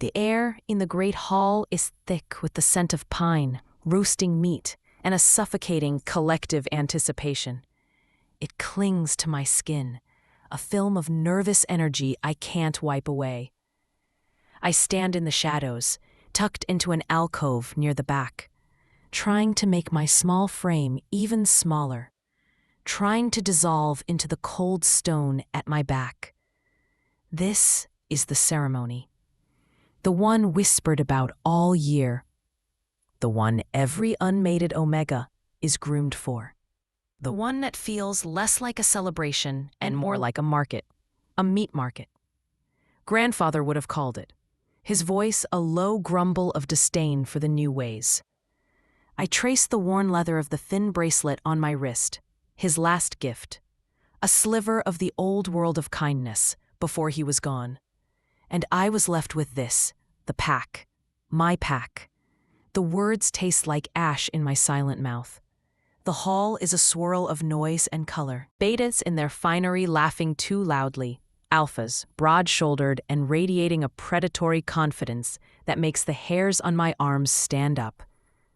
The air in the great hall is thick with the scent of pine, roasting meat, and a suffocating collective anticipation. It clings to my skin, a film of nervous energy I can't wipe away. I stand in the shadows, tucked into an alcove near the back, trying to make my small frame even smaller, trying to dissolve into the cold stone at my back. This is the ceremony. The one whispered about all year. The one every unmated Omega is groomed for. The one that feels less like a celebration and more like a market, a meat market. Grandfather would have called it, his voice a low grumble of disdain for the new ways. I trace the worn leather of the thin bracelet on my wrist, his last gift, a sliver of the old world of kindness before he was gone. And I was left with this, the pack, my pack. The words taste like ash in my silent mouth. The hall is a swirl of noise and color. Betas in their finery laughing too loudly. Alphas, broad-shouldered and radiating a predatory confidence that makes the hairs on my arms stand up.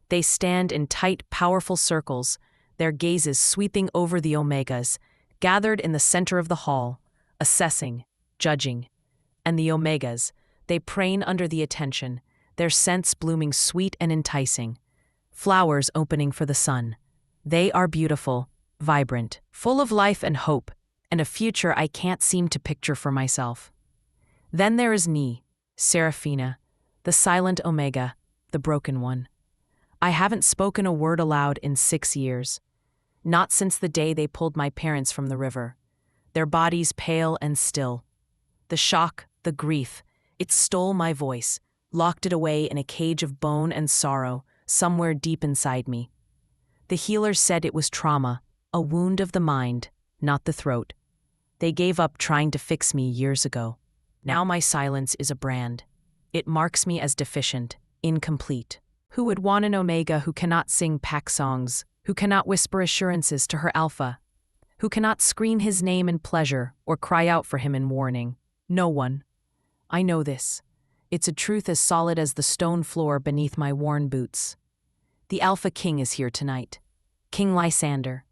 They stand in tight, powerful circles, their gazes sweeping over the Omegas, gathered in the center of the hall, assessing, judging. And the Omegas, they preen under the attention, their scents blooming sweet and enticing. Flowers opening for the sun. They are beautiful, vibrant, full of life and hope, and a future I can't seem to picture for myself. Then there is Ni, Seraphina, the silent Omega, the broken one. I haven't spoken a word aloud in 6 years. Not since the day they pulled my parents from the river. Their bodies pale and still. The shock, the grief, it stole my voice, locked it away in a cage of bone and sorrow, somewhere deep inside me. The healers said it was trauma, a wound of the mind, not the throat. They gave up trying to fix me years ago. Now my silence is a brand. It marks me as deficient, incomplete. Who would want an Omega who cannot sing pack songs, who cannot whisper assurances to her alpha, who cannot scream his name in pleasure or cry out for him in warning? No one. I know this. It's a truth as solid as the stone floor beneath my worn boots. The Alpha King is here tonight. King Lysander.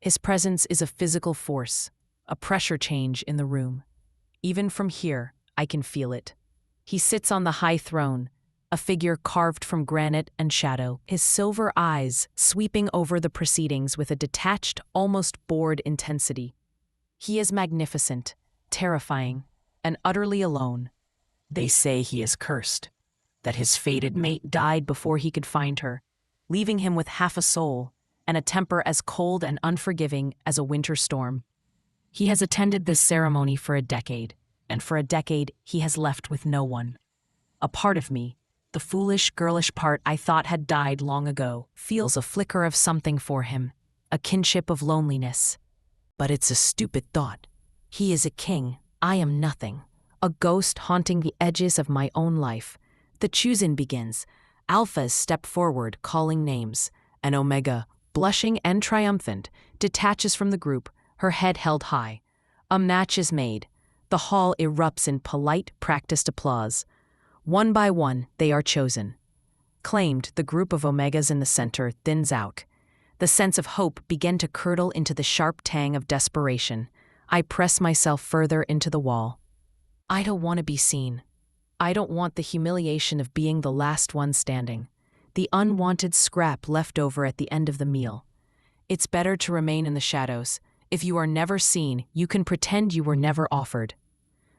His presence is a physical force, a pressure change in the room. Even from here, I can feel it. He sits on the high throne, a figure carved from granite and shadow, his silver eyes sweeping over the proceedings with a detached, almost bored intensity. He is magnificent, terrifying, and utterly alone. They say he is cursed, that his fated mate died before he could find her, leaving him with half a soul and a temper as cold and unforgiving as a winter storm. He has attended this ceremony for a decade, and for a decade he has left with no one. A part of me, the foolish, girlish part I thought had died long ago, feels a flicker of something for him, a kinship of loneliness. But it's a stupid thought. He is a king, I am nothing, a ghost haunting the edges of my own life. The choosing begins. Alphas step forward, calling names. An Omega, blushing and triumphant, detaches from the group, her head held high. A match is made. The hall erupts in polite, practiced applause. One by one, they are chosen. Claimed, the group of Omegas in the center thins out. The sense of hope began to curdle into the sharp tang of desperation. I press myself further into the wall. I don't want to be seen. I don't want the humiliation of being the last one standing, the unwanted scrap left over at the end of the meal. It's better to remain in the shadows. If you are never seen, you can pretend you were never offered.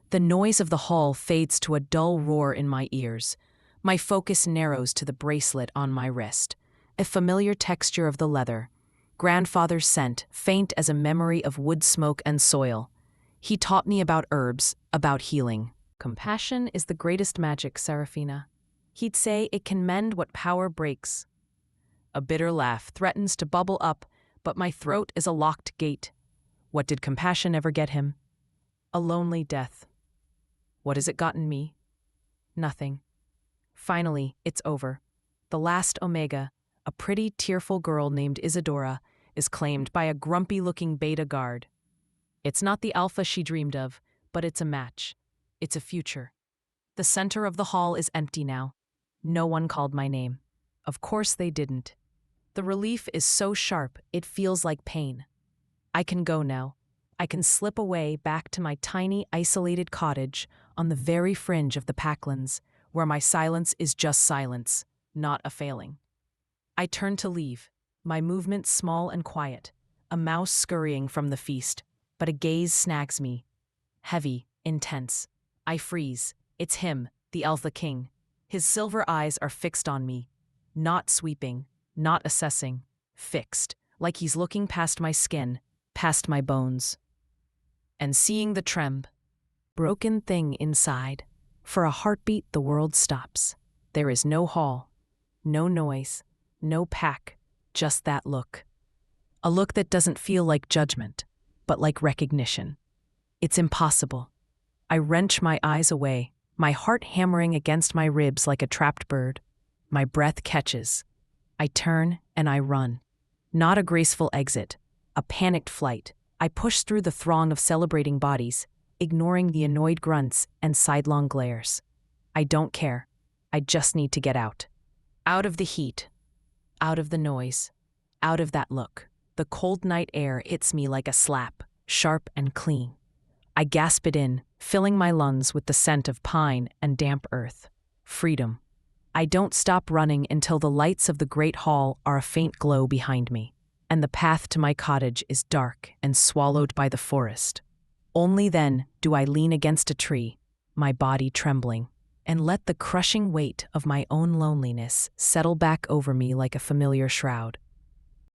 The noise of the hall fades to a dull roar in my ears. My focus narrows to the bracelet on my wrist, a familiar texture of the leather. Grandfather's scent, faint as a memory of wood smoke and soil. He taught me about herbs, about healing. Compassion is the greatest magic, Seraphina. He'd say it can mend what power breaks. A bitter laugh threatens to bubble up, but my throat is a locked gate. What did compassion ever get him? A lonely death. What has it gotten me? Nothing. Finally, it's over. The last Omega, a pretty, tearful girl named Isadora, is claimed by a grumpy-looking beta guard. It's not the alpha she dreamed of, but it's a match. It's a future. The center of the hall is empty now. No one called my name. Of course they didn't. The relief is so sharp, it feels like pain. I can go now. I can slip away back to my tiny, isolated cottage on the very fringe of the Packlands, where my silence is just silence, not a failing. I turn to leave, my movements small and quiet, a mouse scurrying from the feast, but a gaze snags me. Heavy, intense. I freeze. It's him, the Alpha King. His silver eyes are fixed on me. Not sweeping, not assessing. Fixed, like he's looking past my skin, past my bones. And seeing the broken thing inside. For a heartbeat, the world stops. There is no hall, no noise, no pack, just that look. A look that doesn't feel like judgment, but like recognition. It's impossible. I wrench my eyes away, my heart hammering against my ribs like a trapped bird. My breath catches. I turn and I run. Not a graceful exit, a panicked flight. I push through the throng of celebrating bodies, ignoring the annoyed grunts and sidelong glares. I don't care. I just need to get out. Out of the heat. Out of the noise. Out of that look. The cold night air hits me like a slap, sharp and clean. I gasp it in, filling my lungs with the scent of pine and damp earth. Freedom. I don't stop running until the lights of the great hall are a faint glow behind me, and the path to my cottage is dark and swallowed by the forest. Only then do I lean against a tree, my body trembling, and let the crushing weight of my own loneliness settle back over me like a familiar shroud.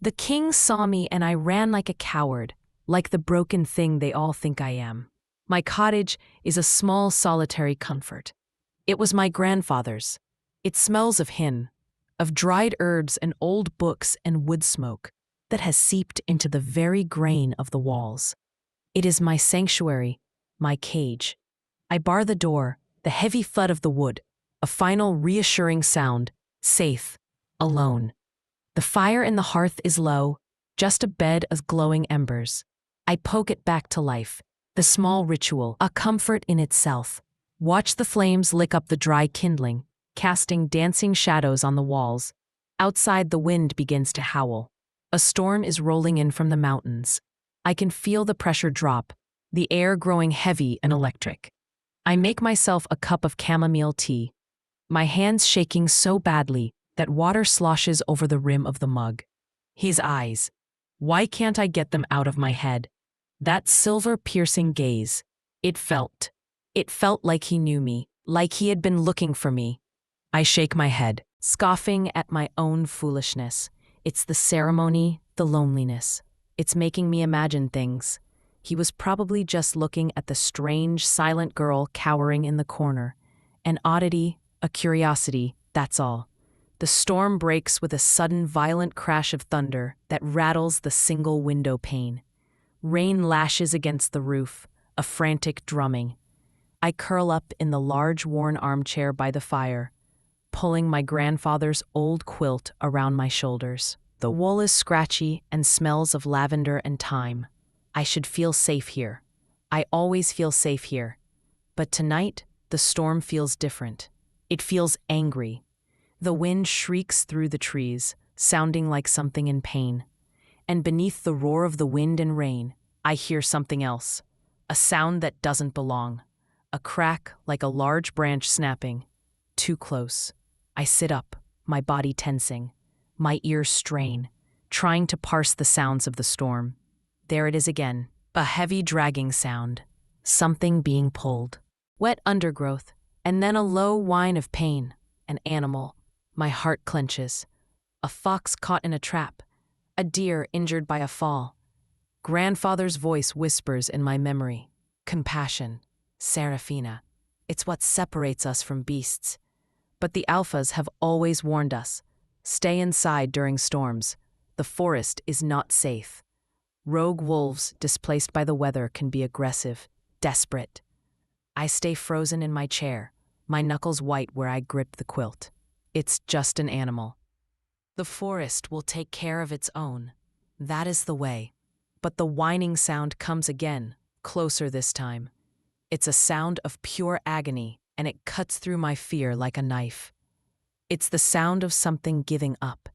The king saw me and I ran like a coward, like the broken thing they all think I am. My cottage is a small solitary comfort. It was my grandfather's. It smells of hin, of dried herbs and old books and wood smoke that has seeped into the very grain of the walls. It is my sanctuary, my cage. I bar the door, the heavy thud of the wood, a final reassuring sound, safe, alone. The fire in the hearth is low, just a bed of glowing embers. I poke it back to life, the small ritual, a comfort in itself. Watch the flames lick up the dry kindling, casting dancing shadows on the walls. Outside, the wind begins to howl. A storm is rolling in from the mountains. I can feel the pressure drop, the air growing heavy and electric. I make myself a cup of chamomile tea, my hands shaking so badly that water sloshes over the rim of the mug. His eyes. Why can't I get them out of my head? That silver-piercing gaze. It felt like he knew me, like he had been looking for me. I shake my head, scoffing at my own foolishness. It's the ceremony, the loneliness. It's making me imagine things. He was probably just looking at the strange, silent girl cowering in the corner. An oddity, a curiosity, that's all. The storm breaks with a sudden violent crash of thunder that rattles the single window pane. Rain lashes against the roof, a frantic drumming. I curl up in the large worn armchair by the fire, pulling my grandfather's old quilt around my shoulders. The wool is scratchy and smells of lavender and thyme. I should feel safe here. I always feel safe here. But tonight, the storm feels different. It feels angry. The wind shrieks through the trees, sounding like something in pain. And beneath the roar of the wind and rain, I hear something else. A sound that doesn't belong. A crack like a large branch snapping. Too close. I sit up, my body tensing. My ears strain, trying to parse the sounds of the storm. There it is again, a heavy dragging sound. Something being pulled. Wet undergrowth, and then a low whine of pain. An animal. My heart clenches. A fox caught in a trap. A deer injured by a fall. Grandfather's voice whispers in my memory. Compassion. Serafina. It's what separates us from beasts. But the alphas have always warned us. Stay inside during storms. The forest is not safe. Rogue wolves, displaced by the weather, can be aggressive, desperate. I stay frozen in my chair, my knuckles white where I grip the quilt. It's just an animal. The forest will take care of its own. That is the way. But the whining sound comes again, closer this time. It's a sound of pure agony, and it cuts through my fear like a knife. It's the sound of something giving up.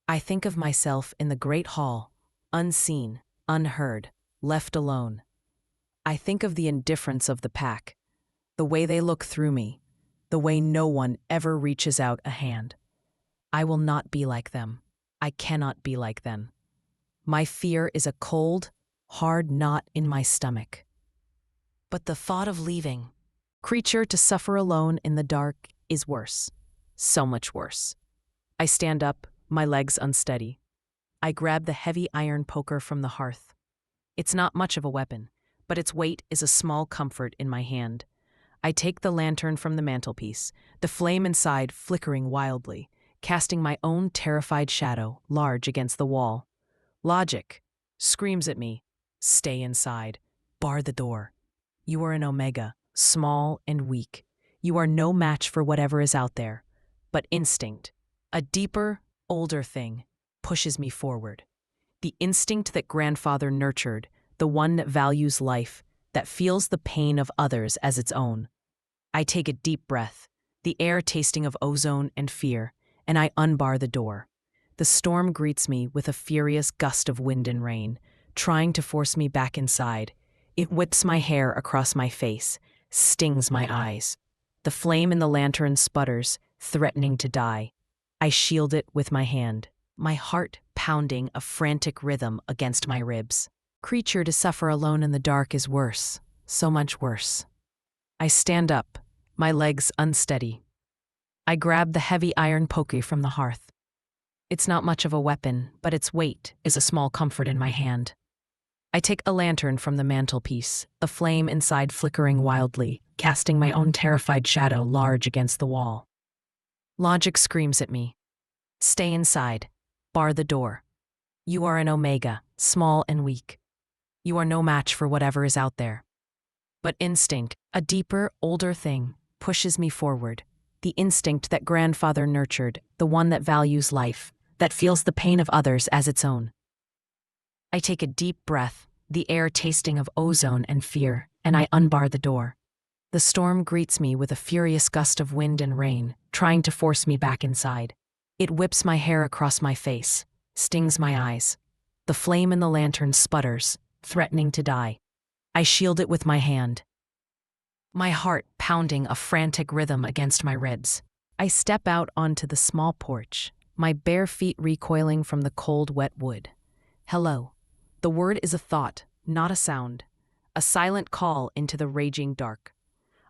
I think of myself in the great hall, unseen, unheard, left alone. I think of the indifference of the pack, the way they look through me, the way no one ever reaches out a hand. I will not be like them. I cannot be like them. My fear is a cold, hard knot in my stomach. But the thought of leaving, creature to suffer alone in the dark, is worse. So much worse. I stand up, my legs unsteady. I grab the heavy iron poker from the hearth. It's not much of a weapon, but its weight is a small comfort in my hand. I take the lantern from the mantelpiece, the flame inside flickering wildly, casting my own terrified shadow large against the wall. Logic screams at me, "Stay inside. Bar the door. You are an omega, small and weak. You are no match for whatever is out there." But instinct, a deeper, older thing, pushes me forward. The instinct that grandfather nurtured, the one that values life, that feels the pain of others as its own. I take a deep breath, the air tasting of ozone and fear, and I unbar the door. The storm greets me with a furious gust of wind and rain, trying to force me back inside. It whips my hair across my face, stings my eyes. The flame in the lantern sputters, threatening to die. I shield it with my hand, my heart pounding a frantic rhythm against my ribs. Creature to suffer alone in the dark is worse, so much worse. I stand up, my legs unsteady. I grab the heavy iron poker from the hearth. It's not much of a weapon, but its weight is a small comfort in my hand. I take a lantern from the mantelpiece, the flame inside flickering wildly, casting my own terrified shadow large against the wall. Logic screams at me, "Stay inside. Bar the door. You are an omega, small and weak. You are no match for whatever is out there." But instinct, a deeper, older thing, pushes me forward. The instinct that grandfather nurtured, the one that values life, that feels the pain of others as its own. I take a deep breath, the air tasting of ozone and fear, and I unbar the door. The storm greets me with a furious gust of wind and rain, trying to force me back inside. It whips my hair across my face, stings my eyes. The flame in the lantern sputters, threatening to die. I shield it with my hand, my heart pounding a frantic rhythm against my ribs. I step out onto the small porch, my bare feet recoiling from the cold, wet wood. Hello. The word is a thought, not a sound. A silent call into the raging dark.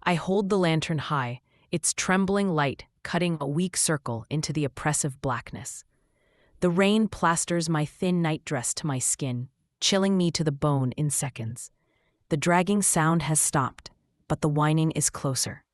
I hold the lantern high, its trembling light cutting a weak circle into the oppressive blackness. The rain plasters my thin nightdress to my skin, chilling me to the bone in seconds. The dragging sound has stopped, but the whining is closer.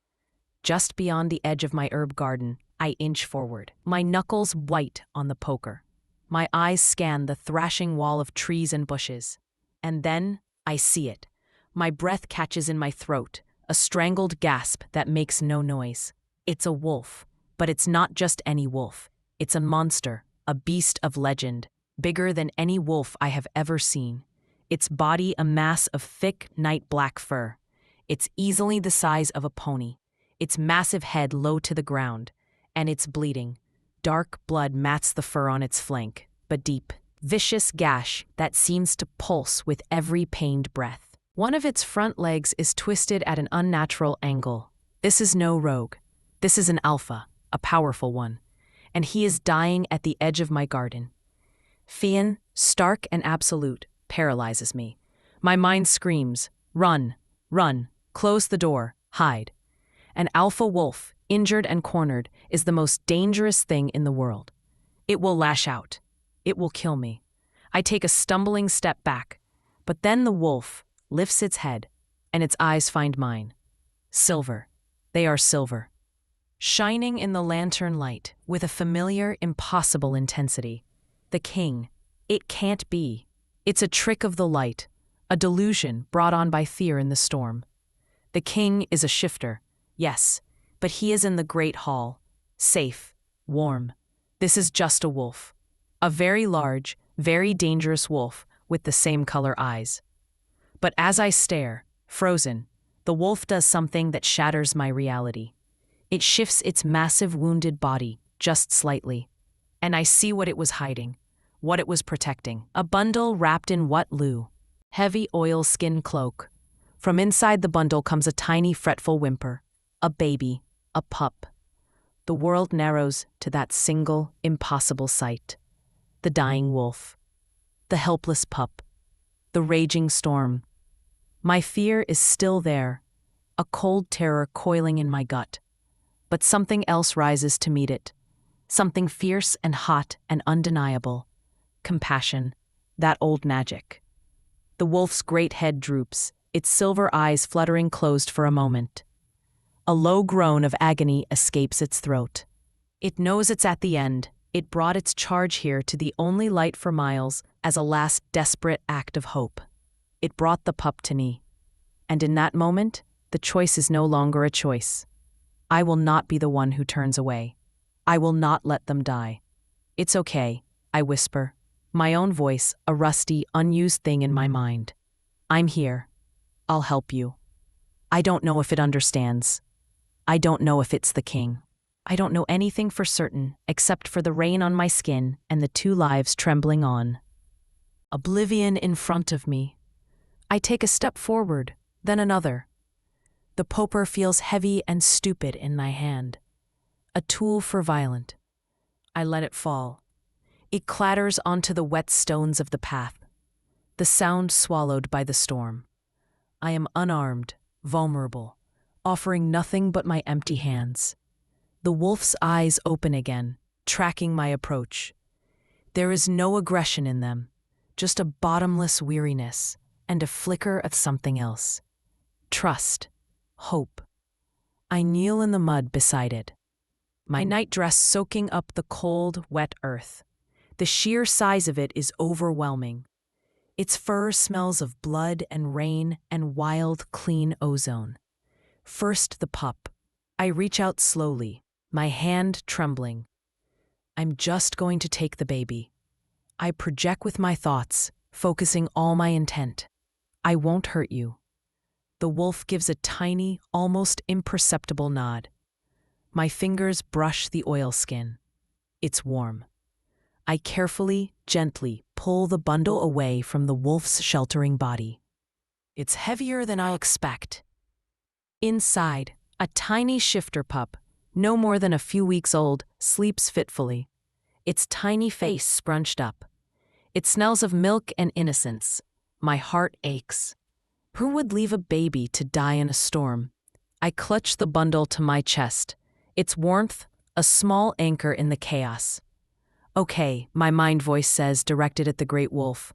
Just beyond the edge of my herb garden, I inch forward, my knuckles white on the poker. My eyes scan the thrashing wall of trees and bushes. And then, I see it. My breath catches in my throat, a strangled gasp that makes no noise. It's a wolf, but it's not just any wolf. It's a monster, a beast of legend, bigger than any wolf I have ever seen. Its body a mass of thick, night-black fur. It's easily the size of a pony, its massive head low to the ground, and it's bleeding. Dark blood mats the fur on its flank, but deep, vicious gash that seems to pulse with every pained breath. One of its front legs is twisted at an unnatural angle. This is no rogue. This is an alpha, a powerful one, and he is dying at the edge of my garden. Fian, stark and absolute, paralyzes me. My mind screams, "Run, run, close the door, hide." An alpha wolf, injured and cornered, is the most dangerous thing in the world. It will lash out. It will kill me. I take a stumbling step back, but then the wolf lifts its head, and its eyes find mine. Silver. They are silver. Shining in the lantern light with a familiar, impossible intensity. The king. It can't be. It's a trick of the light, a delusion brought on by fear in the storm. The king is a shifter, yes, but he is in the great hall, safe, warm. This is just a wolf. A very large, very dangerous wolf with the same color eyes. But as I stare, frozen, The wolf does something that shatters my reality. It shifts its massive wounded body, just slightly. And I see what it was hiding, what it was protecting. A bundle wrapped in what, Lou? Heavy oilskin cloak. From inside the bundle comes a tiny fretful whimper. A baby, a pup. The world narrows to that single, impossible sight. The dying wolf. The helpless pup. The raging storm. My fear is still there, a cold terror coiling in my gut. But something else rises to meet it. Something fierce and hot and undeniable. Compassion, that old magic. The wolf's great head droops, its silver eyes fluttering closed for a moment. A low groan of agony escapes its throat. It knows it's at the end. It brought its charge here to the only light for miles as a last desperate act of hope. It brought the pup to me. And in that moment, the choice is no longer a choice. I will not be the one who turns away. I will not let them die. It's okay, I whisper, my own voice, a rusty, unused thing in my mind. I'm here. I'll help you. I don't know if it understands. I don't know if it's the king. I don't know anything for certain except for the rain on my skin and the two lives trembling on. Oblivion in front of me. I take a step forward, then another. The poker feels heavy and stupid in my hand. A tool for violent. I let it fall. It clatters onto the wet stones of the path. The sound swallowed by the storm. I am unarmed, vulnerable, offering nothing but my empty hands. The wolf's eyes open again, tracking my approach. There is no aggression in them, just a bottomless weariness and a flicker of something else. Trust. Hope. I kneel in the mud beside it. My nightdress soaking up the cold, wet earth. The sheer size of it is overwhelming. Its fur smells of blood and rain and wild, clean ozone. First the pup. I reach out slowly, my hand trembling. I'm just going to take the baby. I project with my thoughts, focusing all my intent. I won't hurt you. The wolf gives a tiny, almost imperceptible nod. My fingers brush the oilskin. It's warm. I carefully, gently pull the bundle away from the wolf's sheltering body. It's heavier than I expect. Inside, a tiny shifter pup, no more than a few weeks old, sleeps fitfully. Its tiny face scrunched up. It smells of milk and innocence. My heart aches. Who would leave a baby to die in a storm? I clutch the bundle to my chest. Its warmth, a small anchor in the chaos. Okay, my mind voice says, directed at the great wolf.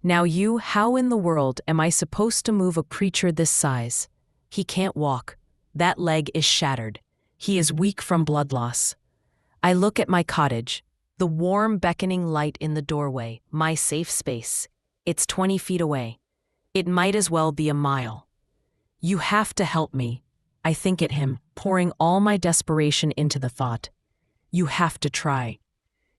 Now how in the world am I supposed to move a creature this size? He can't walk. That leg is shattered. He is weak from blood loss. I look at my cottage, the warm, beckoning light in the doorway, my safe space. It's 20 feet away. It might as well be a mile. You have to help me. I think at him, pouring all my desperation into the thought. You have to try.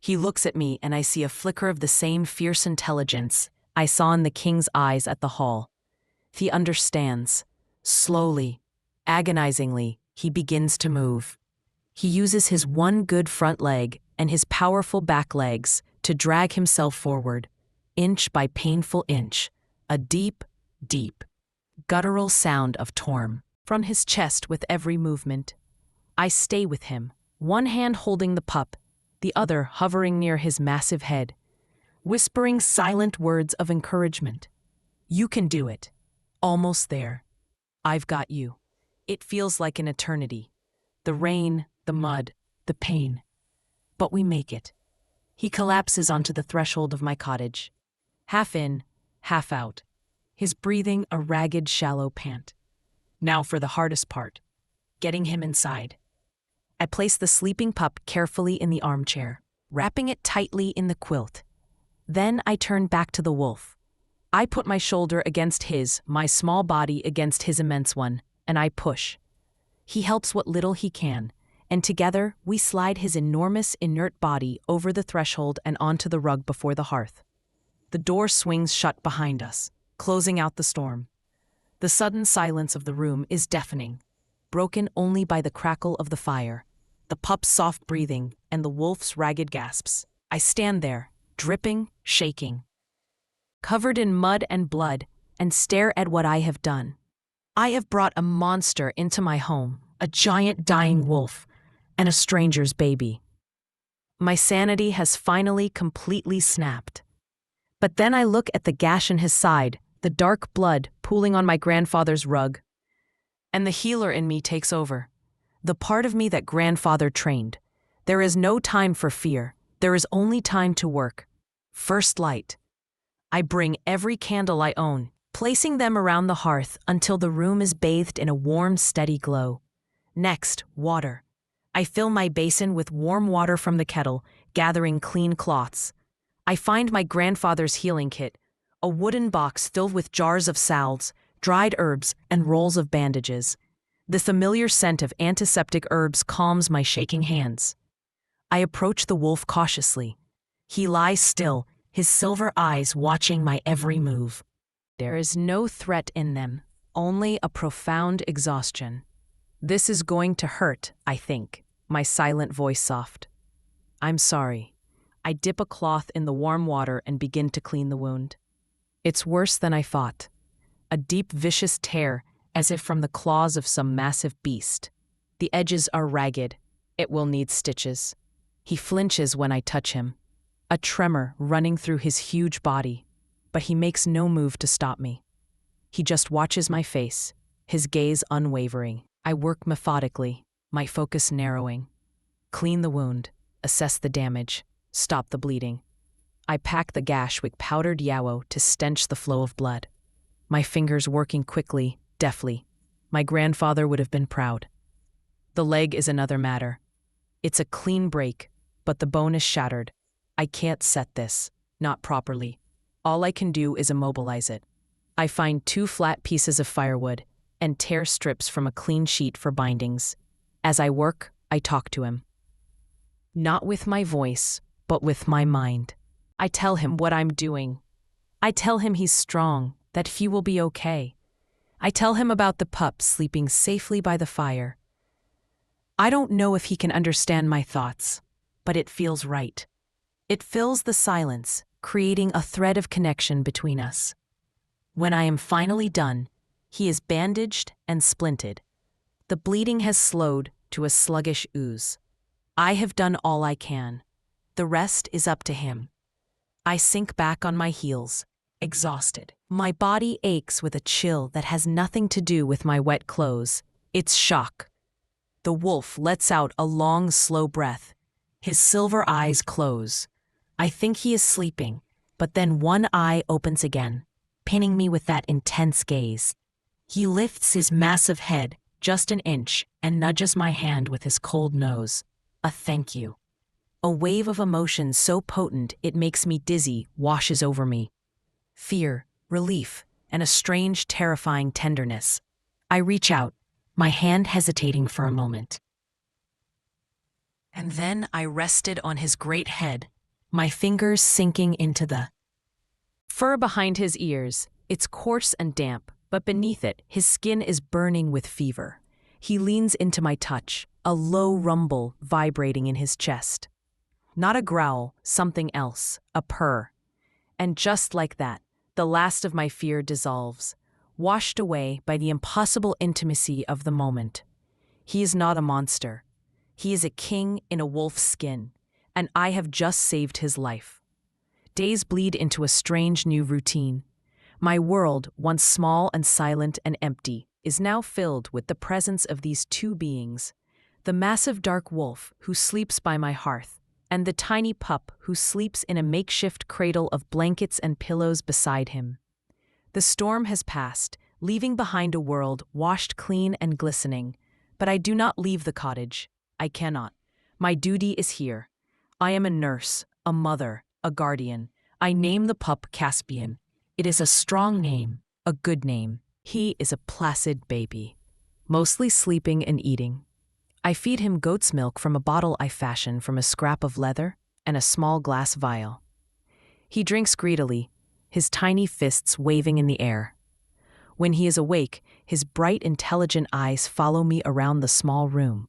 He looks at me and I see a flicker of the same fierce intelligence I saw in the king's eyes at the hall. He understands. Slowly, agonizingly, he begins to move. He uses his one good front leg and his powerful back legs to drag himself forward, inch by painful inch, a deep, deep, guttural sound of torm from his chest with every movement. I stay with him, one hand holding the pup, the other hovering near his massive head, whispering silent words of encouragement. You can do it. Almost there. I've got you. It feels like an eternity. The rain, the mud, the pain. But we make it. He collapses onto the threshold of my cottage. Half in, half out. His breathing a ragged, shallow pant. Now for the hardest part. Getting him inside. I place the sleeping pup carefully in the armchair, wrapping it tightly in the quilt. Then I turn back to the wolf. I put my shoulder against his, my small body against his immense one, and I push. He helps what little he can, and together we slide his enormous, inert body over the threshold and onto the rug before the hearth. The door swings shut behind us, closing out the storm. The sudden silence of the room is deafening, broken only by the crackle of the fire, the pup's soft breathing, and the wolf's ragged gasps. I stand there, dripping, shaking, covered in mud and blood, and stare at what I have done. I have brought a monster into my home, a giant dying wolf, and a stranger's baby. My sanity has finally completely snapped. But then I look at the gash in his side, the dark blood pooling on my grandfather's rug, and the healer in me takes over. The part of me that grandfather trained. There is no time for fear. There is only time to work. First light. I bring every candle I own, placing them around the hearth until the room is bathed in a warm, steady glow. Next, water. I fill my basin with warm water from the kettle, gathering clean cloths. I find my grandfather's healing kit, a wooden box filled with jars of salves, dried herbs, and rolls of bandages. The familiar scent of antiseptic herbs calms my shaking hands. I approach the wolf cautiously. He lies still, his silver eyes watching my every move. There is no threat in them, only a profound exhaustion. This is going to hurt, I think, my silent voice soft. I'm sorry. I dip a cloth in the warm water and begin to clean the wound. It's worse than I thought. A deep, vicious tear, as if from the claws of some massive beast. The edges are ragged. It will need stitches. He flinches when I touch him, a tremor running through his huge body, but he makes no move to stop me. He just watches my face, his gaze unwavering. I work methodically, my focus narrowing. Clean the wound, assess the damage, stop the bleeding. I pack the gash with powdered yawo to stench the flow of blood. My fingers working quickly, deftly. My grandfather would have been proud. The leg is another matter. It's a clean break, but the bone is shattered. I can't set this, not properly. All I can do is immobilize it. I find 2 flat pieces of firewood and tear strips from a clean sheet for bindings. As I work, I talk to him. Not with my voice, but with my mind. I tell him what I'm doing. I tell him he's strong, that he will be okay. I tell him about the pup sleeping safely by the fire. I don't know if he can understand my thoughts, but it feels right. It fills the silence, creating a thread of connection between us. When I am finally done, he is bandaged and splinted. The bleeding has slowed to a sluggish ooze. I have done all I can. The rest is up to him. I sink back on my heels, exhausted. My body aches with a chill that has nothing to do with my wet clothes. It's shock. The wolf lets out a long, slow breath. His silver eyes close. I think he is sleeping, but then one eye opens again, pinning me with that intense gaze. He lifts his massive head just an inch and nudges my hand with his cold nose. A thank you. A wave of emotion so potent it makes me dizzy washes over me. Fear, relief, and a strange, terrifying tenderness. I reach out, my hand hesitating for a moment. And then I rested on his great head, my fingers sinking into the fur behind his ears. It's coarse and damp, but beneath it, his skin is burning with fever. He leans into my touch, a low rumble vibrating in his chest. Not a growl, something else, a purr. And just like that, the last of my fear dissolves, washed away by the impossible intimacy of the moment. He is not a monster. He is a king in a wolf's skin, and I have just saved his life. Days bleed into a strange new routine. My world, once small and silent and empty, is now filled with the presence of these 2 beings, the massive dark wolf who sleeps by my hearth, and the tiny pup who sleeps in a makeshift cradle of blankets and pillows beside him. The storm has passed, leaving behind a world washed clean and glistening, but I do not leave the cottage. I cannot. My duty is here. I am a nurse, a mother, a guardian. I name the pup Caspian. It is a strong name, a good name. He is a placid baby, mostly sleeping and eating. I feed him goat's milk from a bottle I fashion from a scrap of leather and a small glass vial. He drinks greedily, his tiny fists waving in the air. When he is awake, his bright, intelligent eyes follow me around the small room.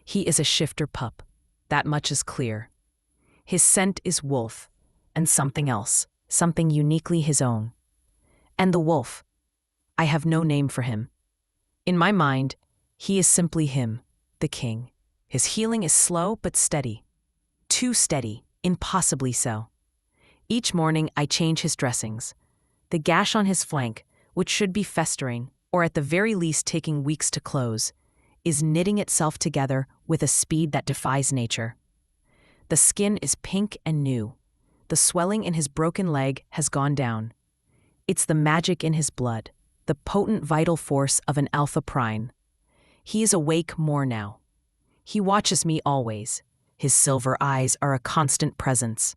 He is a shifter pup. That much is clear. His scent is wolf, and something else, something uniquely his own. And the wolf. I have no name for him. In my mind, he is simply him, the king. His healing is slow but steady. Too steady, impossibly so. Each morning I change his dressings. The gash on his flank, which should be festering, or at the very least taking weeks to close, is knitting itself together with a speed that defies nature. The skin is pink and new. The swelling in his broken leg has gone down. It's the magic in his blood, the potent vital force of an alpha prime. He is awake more now. He watches me always. His silver eyes are a constant presence.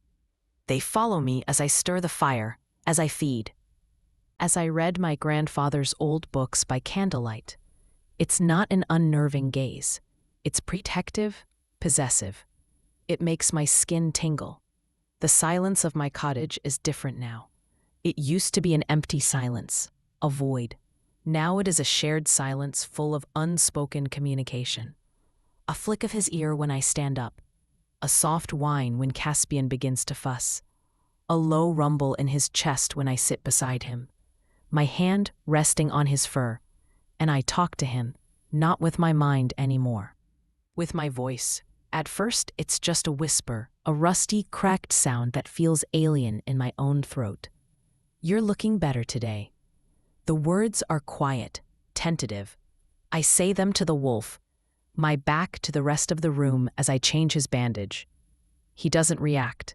They follow me as I stir the fire, as I feed. As I read my grandfather's old books by candlelight. It's not an unnerving gaze. It's protective, possessive. It makes my skin tingle. The silence of my cottage is different now. It used to be an empty silence, a void. Now it is a shared silence full of unspoken communication. A flick of his ear when I stand up. A soft whine when Caspian begins to fuss. A low rumble in his chest when I sit beside him. My hand resting on his fur. And I talk to him, not with my mind anymore. With my voice. At first, it's just a whisper, a rusty, cracked sound that feels alien in my own throat. You're looking better today. The words are quiet, tentative. I say them to the wolf, my back to the rest of the room as I change his bandage. He doesn't react,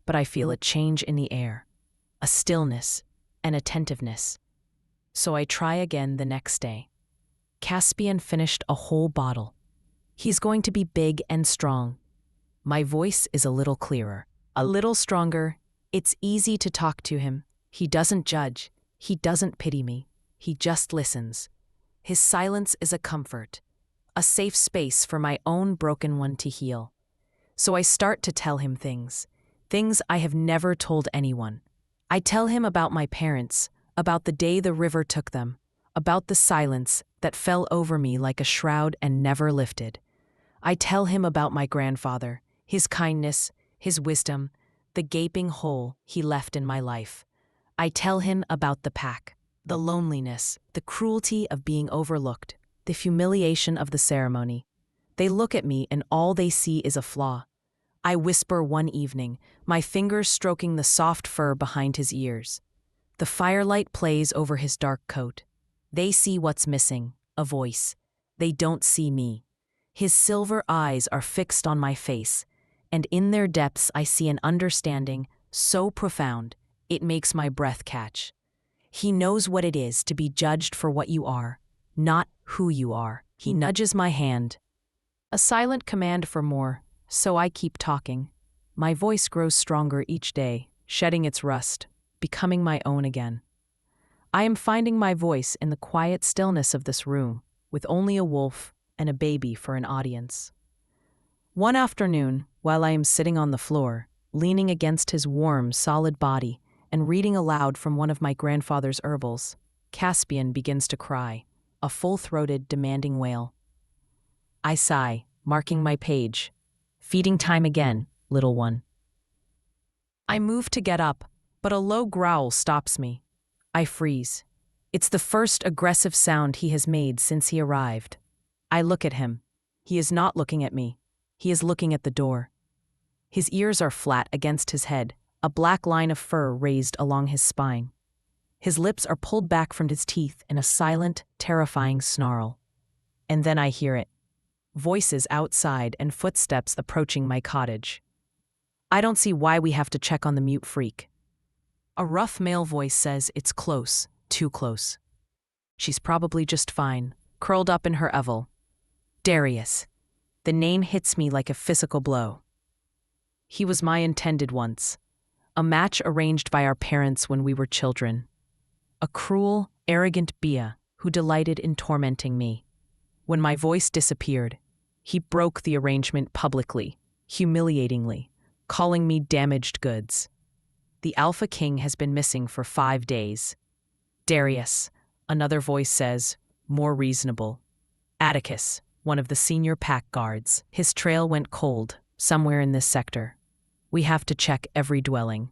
but I feel a change in the air, a stillness, an attentiveness. So I try again the next day. Caspian finished a whole bottle. He's going to be big and strong. My voice is a little clearer, a little stronger. It's easy to talk to him. He doesn't judge. He doesn't pity me. He just listens. His silence is a comfort, a safe space for my own broken one to heal. So I start to tell him things I have never told anyone. I tell him about my parents, about the day the river took them, about the silence that fell over me like a shroud and never lifted. I tell him about my grandfather, his kindness, his wisdom, the gaping hole he left in my life. I tell him about the pack, the loneliness, the cruelty of being overlooked, the humiliation of the ceremony. They look at me and all they see is a flaw. I whisper one evening, my fingers stroking the soft fur behind his ears. The firelight plays over his dark coat. They see what's missing, a voice. They don't see me. His silver eyes are fixed on my face, and in their depths I see an understanding so profound, it makes my breath catch. He knows what it is to be judged for what you are, not who you are. He nudges my hand. A silent command for more, so I keep talking. My voice grows stronger each day, shedding its rust, becoming my own again. I am finding my voice in the quiet stillness of this room, with only a wolf and a baby for an audience. One afternoon, while I am sitting on the floor, leaning against his warm, solid body, and reading aloud from one of my grandfather's herbals, Caspian begins to cry, a full-throated, demanding wail. I sigh, marking my page. Feeding time again, little one. I move to get up, but a low growl stops me. I freeze. It's the first aggressive sound he has made since he arrived. I look at him. He is not looking at me. He is looking at the door. His ears are flat against his head, a black line of fur raised along his spine. His lips are pulled back from his teeth in a silent, terrifying snarl. And then I hear it. Voices outside and footsteps approaching my cottage. I don't see why we have to check on the mute freak. A rough male voice says it's close, too close. She's probably just fine, curled up in her evel. Darius. The name hits me like a physical blow. He was my intended once, a match arranged by our parents when we were children. A cruel, arrogant Bia who delighted in tormenting me. When my voice disappeared, he broke the arrangement publicly, humiliatingly, calling me damaged goods. The Alpha King has been missing for 5 days. Darius, Another voice says, more reasonable. Atticus, one of the senior pack guards. His trail went cold, somewhere in this sector. We have to check every dwelling.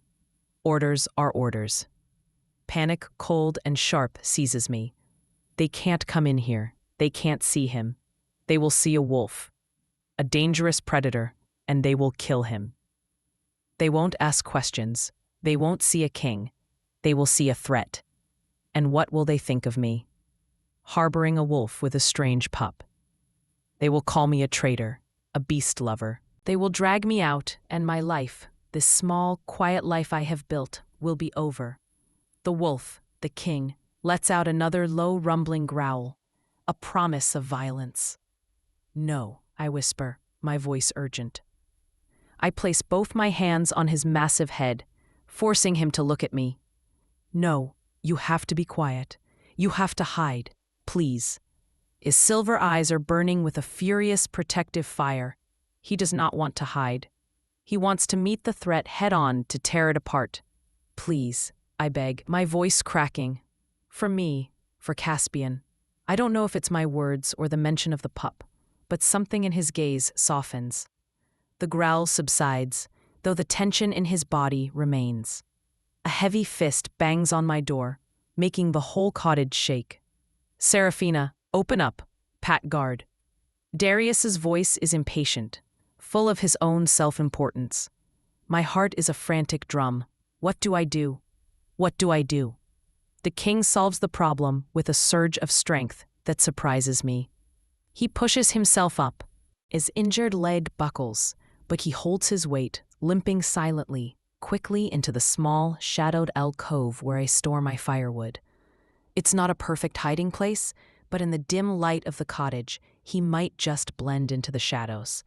Orders are orders. Panic, cold and sharp, seizes me. They can't come in here. They can't see him. They will see a wolf, a dangerous predator, and they will kill him. They won't ask questions. They won't see a king. They will see a threat. And what will they think of me? Harboring a wolf with a strange pup. They will call me a traitor, a beast lover. They will drag me out, and my life, this small, quiet life I have built, will be over. The wolf, the king, lets out another low rumbling growl, a promise of violence. No, I whisper, my voice urgent. I place both my hands on his massive head, forcing him to look at me. No, you have to be quiet. You have to hide, please. His silver eyes are burning with a furious protective fire. He does not want to hide. He wants to meet the threat head-on, to tear it apart. Please, I beg, my voice cracking. For me, for Caspian. I don't know if it's my words or the mention of the pup, but something in his gaze softens. The growl subsides, though the tension in his body remains. A heavy fist bangs on my door, making the whole cottage shake. Serafina, open up, Pat guard. Darius's voice is impatient, full of his own self-importance. My heart is a frantic drum. What do I do? What do I do? The king solves the problem with a surge of strength that surprises me. He pushes himself up. His injured leg buckles, but he holds his weight, limping silently, quickly into the small, shadowed alcove where I store my firewood. It's not a perfect hiding place, but in the dim light of the cottage, he might just blend into the shadows.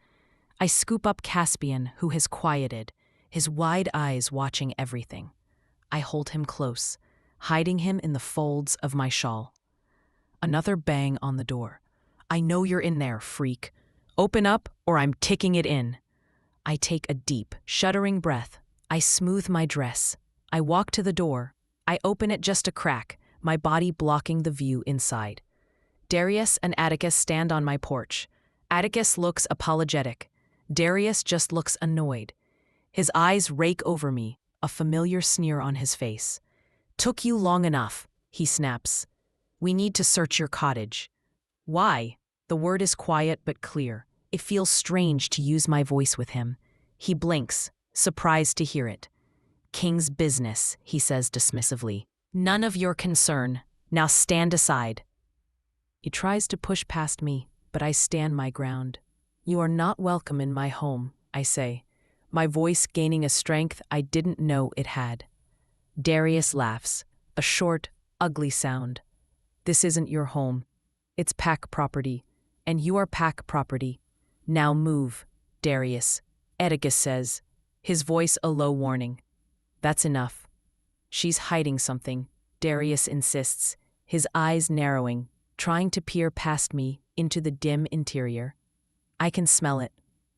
I scoop up Caspian, who has quieted, his wide eyes watching everything. I hold him close, hiding him in the folds of my shawl. Another bang on the door. I know you're in there, freak. Open up, or I'm ticking it in. I take a deep, shuddering breath. I smooth my dress. I walk to the door. I open it just a crack, my body blocking the view inside. Darius and Atticus stand on my porch. Atticus looks apologetic. Darius just looks annoyed. His eyes rake over me, a familiar sneer on his face. Took you long enough, he snaps. We need to search your cottage. Why? The word is quiet but clear. It feels strange to use my voice with him. He blinks, surprised to hear it. King's business, he says dismissively. None of your concern. Now stand aside. He tries to push past me, but I stand my ground. You are not welcome in my home, I say, my voice gaining a strength I didn't know it had. Darius laughs, a short, ugly sound. This isn't your home. It's pack property, and you are pack property. Now move, Darius, Atticus says, his voice a low warning. That's enough. She's hiding something, Darius insists, his eyes narrowing, trying to peer past me into the dim interior. I can smell it.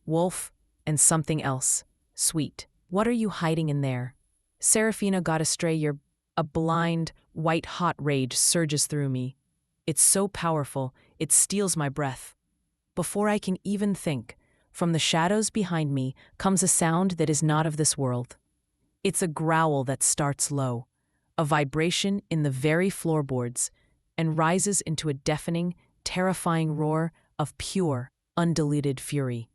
Wolf and something else. Sweet. What are you hiding in there? Serafina got astray. A blind, white-hot rage surges through me. It's so powerful, it steals my breath. Before I can even think, from the shadows behind me comes a sound that is not of this world. It's a growl that starts low, a vibration in the very floorboards, and rises into a deafening, terrifying roar of pure, undiluted fury.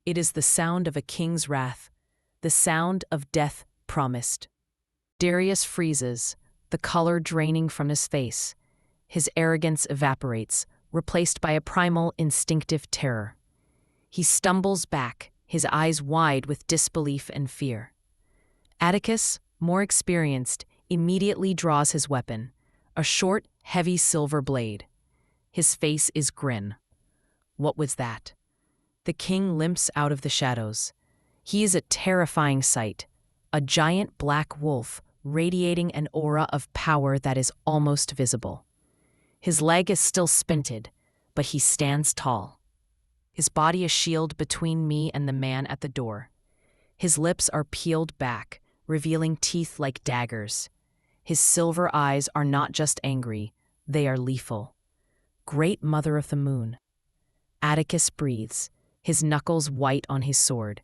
It is the sound of a king's wrath, the sound of death promised. Darius freezes, the color draining from his face. His arrogance evaporates, replaced by a primal, instinctive terror. He stumbles back, his eyes wide with disbelief and fear. Atticus, more experienced, immediately draws his weapon, a short, heavy silver blade. His face is grim. What was that? The king limps out of the shadows. He is a terrifying sight, a giant black wolf radiating an aura of power that is almost visible. His leg is still splinted, but he stands tall. His body a shield between me and the man at the door. His lips are peeled back, revealing teeth like daggers. His silver eyes are not just angry, They are lethal. Great Mother of the Moon. Atticus breathes, his knuckles white on his sword.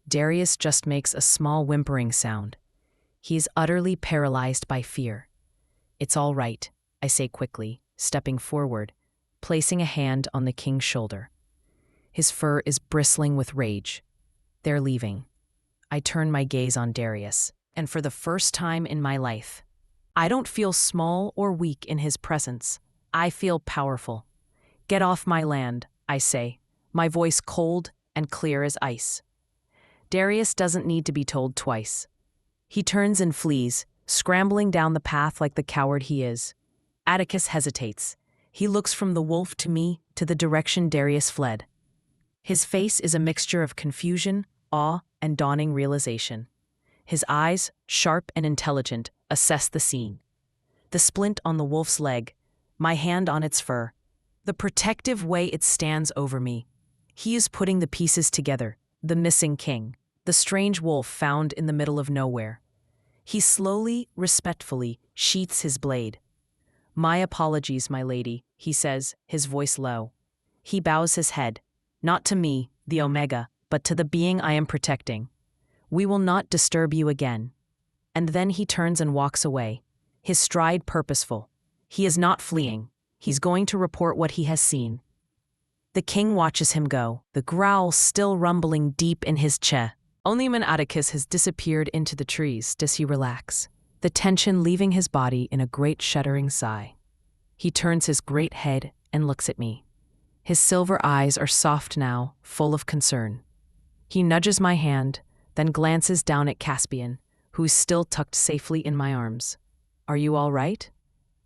Darius just makes a small whimpering sound. He is utterly paralyzed by fear. It's all right, I say quickly, stepping forward, placing a hand on the king's shoulder. His fur is bristling with rage. They're leaving. I turn my gaze on Darius, and for the first time in my life, I don't feel small or weak in his presence. I feel powerful. Get off my land, I say, my voice cold and clear as ice. Darius doesn't need to be told twice. He turns and flees, scrambling down the path like the coward he is. Atticus hesitates. He looks from the wolf to me, to the direction Darius fled. His face is a mixture of confusion, awe, and dawning realization. His eyes, sharp and intelligent, assess the scene. The splint on the wolf's leg, my hand on its fur, the protective way it stands over me. He is putting the pieces together, the missing king, the strange wolf found in the middle of nowhere. He slowly, respectfully, sheaths his blade. My apologies, my lady, he says, his voice low. He bows his head, not to me, the Omega, but to the being I am protecting. We will not disturb you again. And then he turns and walks away, his stride purposeful. He is not fleeing. He's going to report what he has seen. The king watches him go, the growl still rumbling deep in his chest. Only when Atticus has disappeared into the trees does he relax, the tension leaving his body in a great shuddering sigh. He turns his great head and looks at me. His silver eyes are soft now, full of concern. He nudges my hand, then glances down at Caspian, who is still tucked safely in my arms. Are you all right?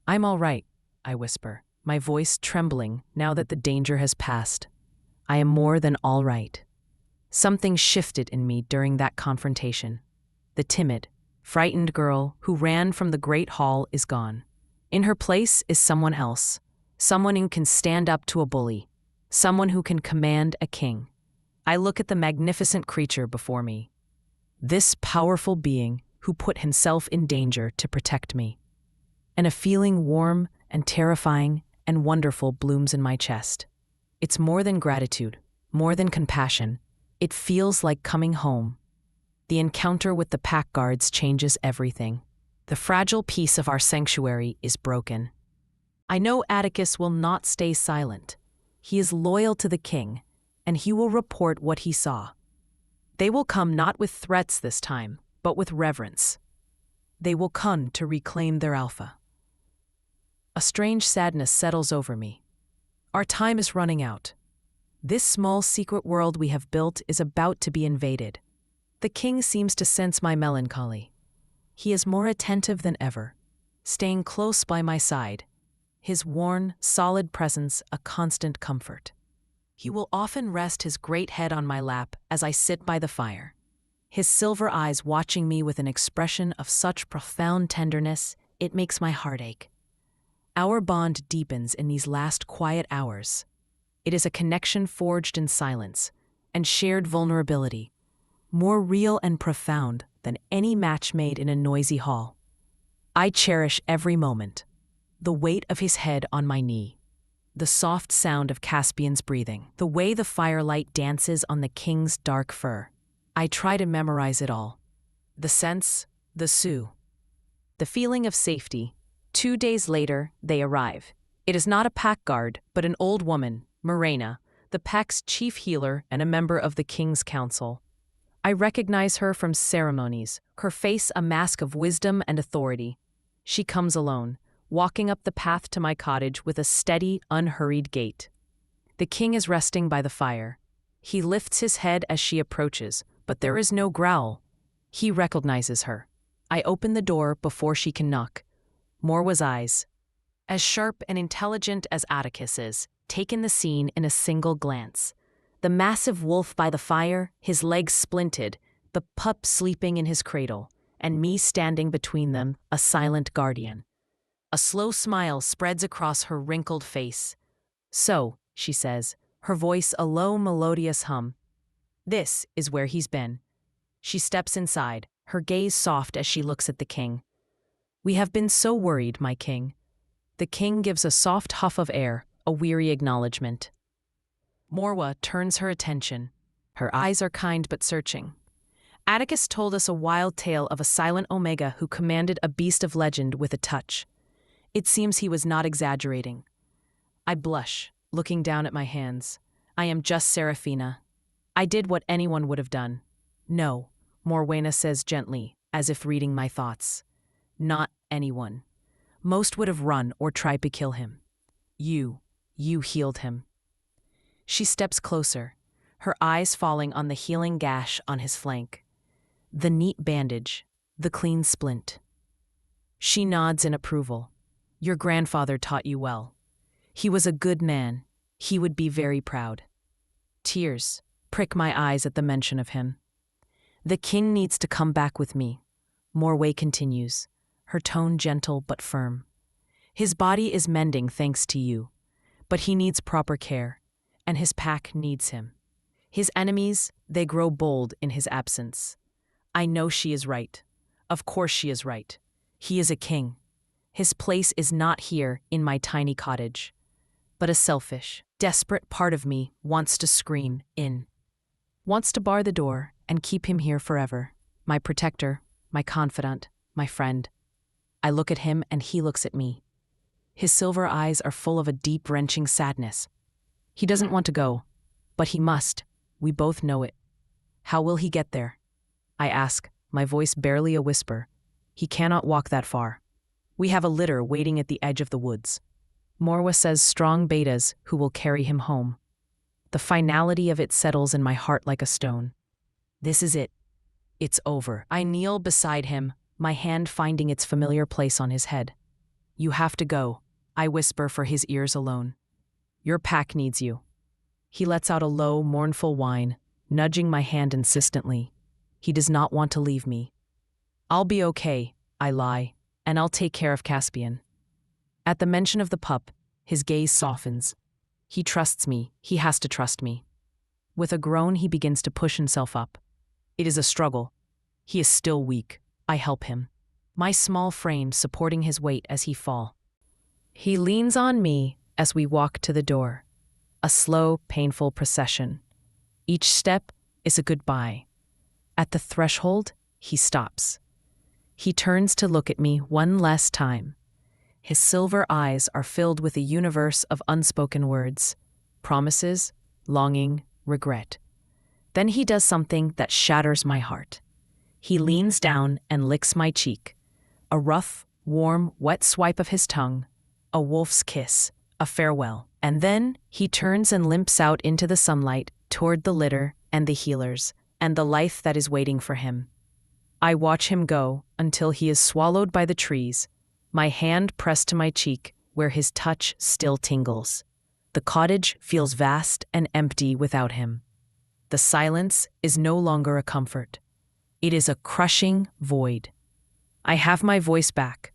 I'm all right, I whisper, my voice trembling now that the danger has passed. I am more than all right. Something shifted in me during that confrontation. The timid, frightened girl who ran from the great hall is gone. In her place is someone else, someone who can stand up to a bully, someone who can command a king. I look at the magnificent creature before me, this powerful being who put himself in danger to protect me. And a feeling warm and terrifying and wonderful blooms in my chest. It's more than gratitude, more than compassion. It feels like coming home. The encounter with the pack guards changes everything. The fragile peace of our sanctuary is broken. I know Atticus will not stay silent. He is loyal to the king, and he will report what he saw. They will come not with threats this time, but with reverence. They will come to reclaim their alpha. A strange sadness settles over me. Our time is running out. This small secret world we have built is about to be invaded. The king seems to sense my melancholy. He is more attentive than ever, staying close by my side, his worn, solid presence a constant comfort. He will often rest his great head on my lap as I sit by the fire, his silver eyes watching me with an expression of such profound tenderness it makes my heart ache. Our bond deepens in these last quiet hours. It is a connection forged in silence and shared vulnerability, more real and profound than any match made in a noisy hall. I cherish every moment, the weight of his head on my knee, the soft sound of Caspian's breathing, the way the firelight dances on the king's dark fur. I try to memorize it all. The scents, the sough, the feeling of safety. 2 days later, they arrive. It is not a pack guard, but an old woman, Morena, the pack's chief healer and a member of the king's council. I recognize her from ceremonies, her face a mask of wisdom and authority. She comes alone, walking up the path to my cottage with a steady, unhurried gait. The king is resting by the fire. He lifts his head as she approaches, but there is no growl. He recognizes her. I open the door before she can knock. Morwa's eyes, as sharp and intelligent as Atticus is, take in the scene in a single glance. The massive wolf by the fire, his legs splinted, the pup sleeping in his cradle, and me standing between them, a silent guardian. A slow smile spreads across her wrinkled face. So, she says, her voice a low melodious hum. This is where he's been. She steps inside, her gaze soft as she looks at the king. We have been so worried, my king. The The king gives a soft huff of air, a weary acknowledgement. Morwa turns her attention. Her eyes are kind but searching. Atticus told us a wild tale of a silent Omega who commanded a beast of legend with a touch. It seems he was not exaggerating. I blush, looking down at my hands. I am just Seraphina. I did what anyone would have done. No, Morwena says gently, as if reading my thoughts. Not anyone. Most would have run or tried to kill him. You healed him. She steps closer, her eyes falling on the healing gash on his flank. The neat bandage, the clean splint. She nods in approval. Your grandfather taught you well. He was a good man. He would be very proud. Tears prick my eyes at the mention of him. The king needs to come back with me. Morway continues, her tone gentle but firm. His body is mending thanks to you, but he needs proper care, and his pack needs him. His enemies, they grow bold in his absence. I know she is right. Of course she is right. He is a king. His place is not here in my tiny cottage. But a selfish, desperate part of me wants to scream in. Wants to bar the door and keep him here forever. My protector, my confidant, my friend. I look at him and he looks at me. His silver eyes are full of a deep, wrenching sadness. He doesn't want to go, but he must. We both know it. How will he get there? I ask, my voice barely a whisper. He cannot walk that far. We have a litter waiting at the edge of the woods. Morwa says strong betas who will carry him home. The finality of it settles in my heart like a stone. This is it. It's over. I kneel beside him, my hand finding its familiar place on his head. You have to go, I whisper for his ears alone. Your pack needs you. He lets out a low, mournful whine, nudging my hand insistently. He does not want to leave me. I'll be okay, I lie, and I'll take care of Caspian. At the mention of the pup, his gaze softens. He trusts me. He has to trust me. With a groan, he begins to push himself up. It is a struggle. He is still weak. I help him. My small frame supporting his weight as he fall. He leans on me as we walk to the door. A slow, painful procession. Each step is a goodbye. At the threshold, he stops. He turns to look at me one last time. His silver eyes are filled with a universe of unspoken words, promises, longing, regret. Then he does something that shatters my heart. He leans down and licks my cheek. A rough, warm, wet swipe of his tongue, a wolf's kiss, a farewell. And then he turns and limps out into the sunlight toward the litter and the healers, and the life that is waiting for him. I watch him go until he is swallowed by the trees, my hand pressed to my cheek where his touch still tingles. The cottage feels vast and empty without him. The silence is no longer a comfort. It is a crushing void. I have my voice back,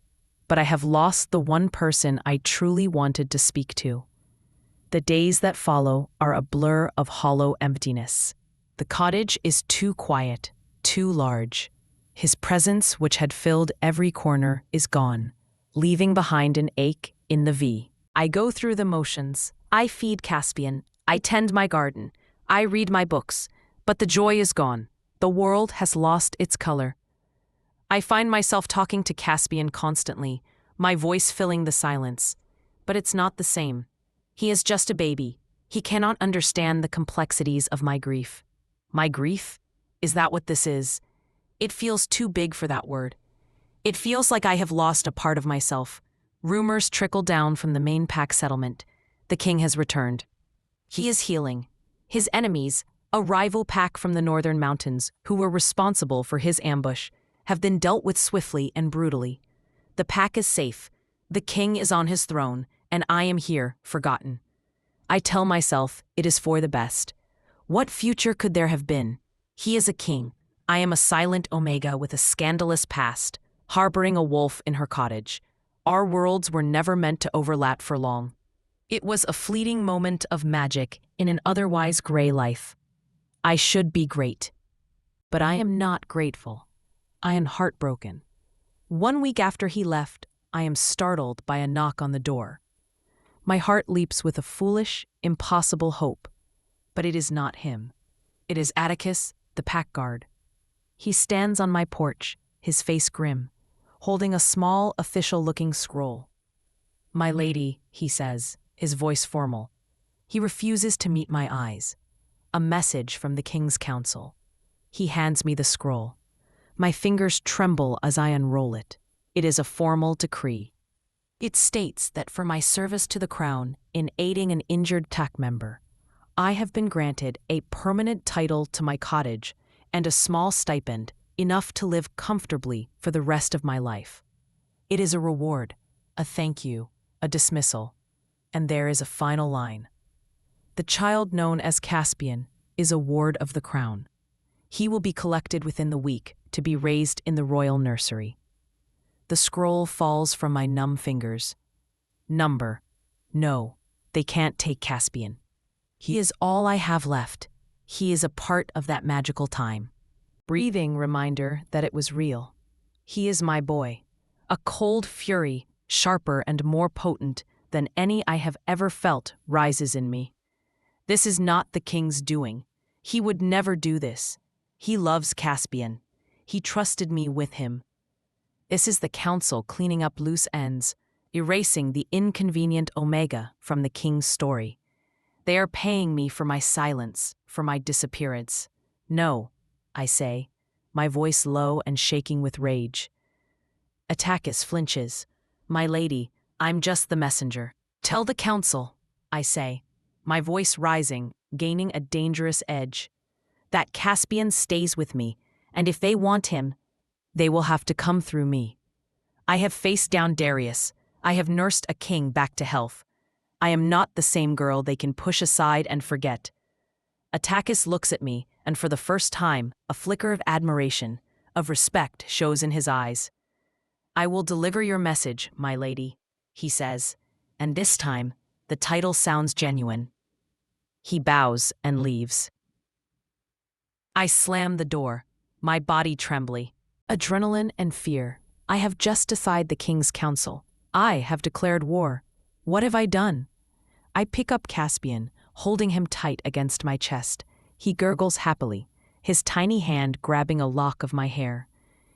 but I have lost the one person I truly wanted to speak to. The days that follow are a blur of hollow emptiness. The cottage is too quiet, too large. His presence, which had filled every corner, is gone, leaving behind an ache in the V. I go through the motions. I feed Caspian. I tend my garden. I read my books. But the joy is gone. The world has lost its color. I find myself talking to Caspian constantly, my voice filling the silence. But it's not the same. He is just a baby. He cannot understand the complexities of my grief. My grief? Is that what this is? It feels too big for that word. It feels like I have lost a part of myself. Rumors trickle down from the main pack settlement. The king has returned. He is healing. His enemies, a rival pack from the northern mountains who were responsible for his ambush, have been dealt with swiftly and brutally. The pack is safe. The king is on his throne, and I am here, forgotten. I tell myself it is for the best. What future could there have been? He is a king. I am a silent Omega with a scandalous past, harboring a wolf in her cottage. Our worlds were never meant to overlap for long. It was a fleeting moment of magic in an otherwise gray life. I should be great. But I am not grateful. I am heartbroken. 1 week after he left, I am startled by a knock on the door. My heart leaps with a foolish, impossible hope. But it is not him. It is Atticus, the pack guard. He stands on my porch, his face grim, holding a small, official-looking scroll. "My lady," he says, his voice formal. He refuses to meet my eyes. A message from the king's council. He hands me the scroll. My fingers tremble as I unroll it. It is a formal decree. It states that for my service to the crown in aiding an injured TAC member, I have been granted a permanent title to my cottage and a small stipend, enough to live comfortably for the rest of my life. It is a reward, a thank you, a dismissal. And there is a final line. The child known as Caspian is a ward of the crown. He will be collected within the week to be raised in the royal nursery. The scroll falls from my numb fingers. Number. No, they can't take Caspian. He is all I have left. He is a part of that magical time. Breathing reminder that it was real. He is my boy. A cold fury, sharper and more potent than any I have ever felt, rises in me. This is not the king's doing. He would never do this. He loves Caspian. He trusted me with him. This is the council cleaning up loose ends, erasing the inconvenient omega from the king's story. They are paying me for my silence, for my disappearance. No, I say, my voice low and shaking with rage. Atticus flinches. My lady, I'm just the messenger. Tell the council, I say, my voice rising, gaining a dangerous edge, that Caspian stays with me, and if they want him, they will have to come through me. I have faced down Darius. I have nursed a king back to health. I am not the same girl they can push aside and forget. Atticus looks at me, and for the first time, a flicker of admiration, of respect shows in his eyes. I will deliver your message, my lady, he says, and this time, the title sounds genuine. He bows and leaves. I slam the door, my body trembly. Adrenaline and fear. I have just defied the king's counsel. I have declared war. What have I done? I pick up Caspian, holding him tight against my chest. He gurgles happily, his tiny hand grabbing a lock of my hair.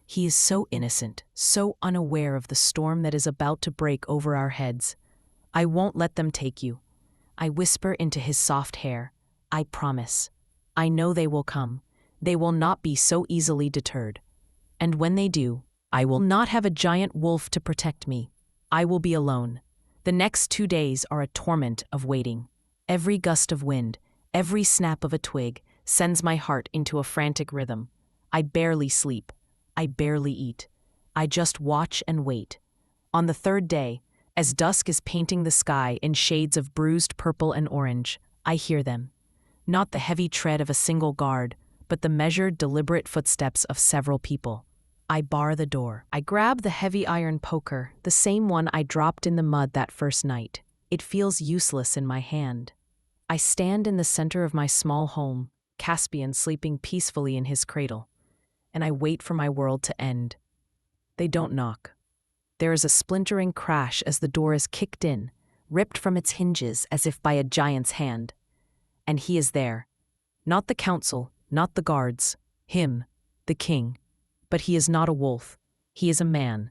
He is so innocent, so unaware of the storm that is about to break over our heads. I won't let them take you. I whisper into his soft hair. I promise. I know they will come. They will not be so easily deterred. And when they do, I will not have a giant wolf to protect me. I will be alone. The next 2 days are a torment of waiting. Every gust of wind, every snap of a twig sends my heart into a frantic rhythm. I barely sleep. I barely eat. I just watch and wait. On the 3rd day, as dusk is painting the sky in shades of bruised purple and orange, I hear them. Not the heavy tread of a single guard, but the measured, deliberate footsteps of several people. I bar the door. I grab the heavy iron poker, the same one I dropped in the mud that first night. It feels useless in my hand. I stand in the center of my small home, Caspian sleeping peacefully in his cradle, and I wait for my world to end. They don't knock. There is a splintering crash as the door is kicked in, ripped from its hinges as if by a giant's hand. And he is there. Not the council, not the guards. Him, the king. But he is not a wolf. He is a man.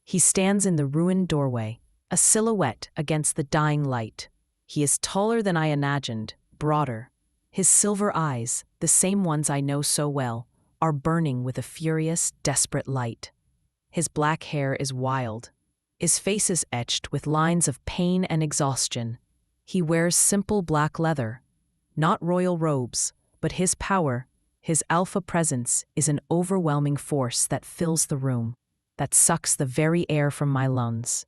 He stands in the ruined doorway, a silhouette against the dying light. He is taller than I imagined, broader. His silver eyes, the same ones I know so well, are burning with a furious, desperate light. His black hair is wild. His face is etched with lines of pain and exhaustion. He wears simple black leather. Not royal robes, but his power, his alpha presence is an overwhelming force that fills the room, that sucks the very air from my lungs.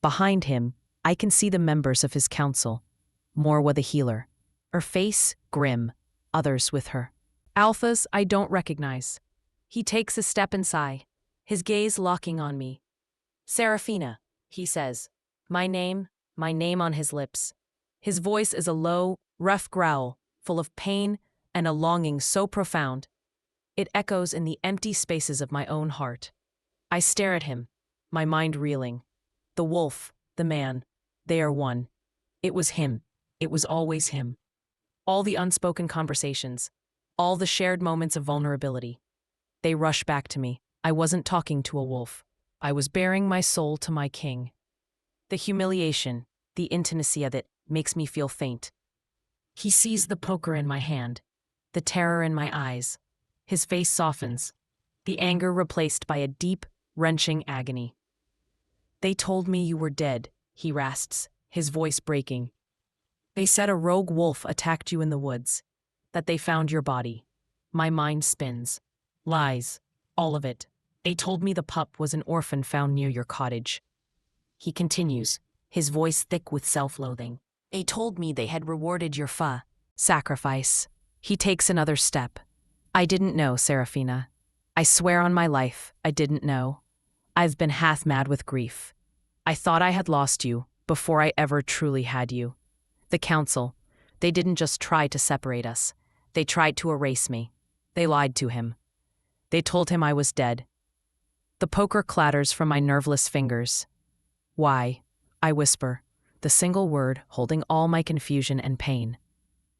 Behind him, I can see the members of his council. Morwa the healer. Her face, grim, others with her. Alphas I don't recognize. He takes a step inside, his gaze locking on me. Seraphina, he says. My name on his lips. His voice is a low, rough growl, full of pain and a longing so profound. It echoes in the empty spaces of my own heart. I stare at him, my mind reeling. The wolf, the man, they are one. It was him. It was always him. All the unspoken conversations, all the shared moments of vulnerability. They rush back to me. I wasn't talking to a wolf. I was bearing my soul to my king. The humiliation, the intimacy of it, makes me feel faint. He sees the poker in my hand, the terror in my eyes. His face softens, the anger replaced by a deep, wrenching agony. They told me you were dead, he rasps, his voice breaking. They said a rogue wolf attacked you in the woods, that they found your body. My mind spins. Lies. All of it. They told me the pup was an orphan found near your cottage. He continues, his voice thick with self-loathing. They told me they had rewarded your sacrifice. He takes another step. I didn't know, Serafina. I swear on my life, I didn't know. I've been half mad with grief. I thought I had lost you before I ever truly had you. The council, they didn't just try to separate us. They tried to erase me. They lied to him. They told him I was dead. The poker clatters from my nerveless fingers. Why? I whisper, the single word holding all my confusion and pain.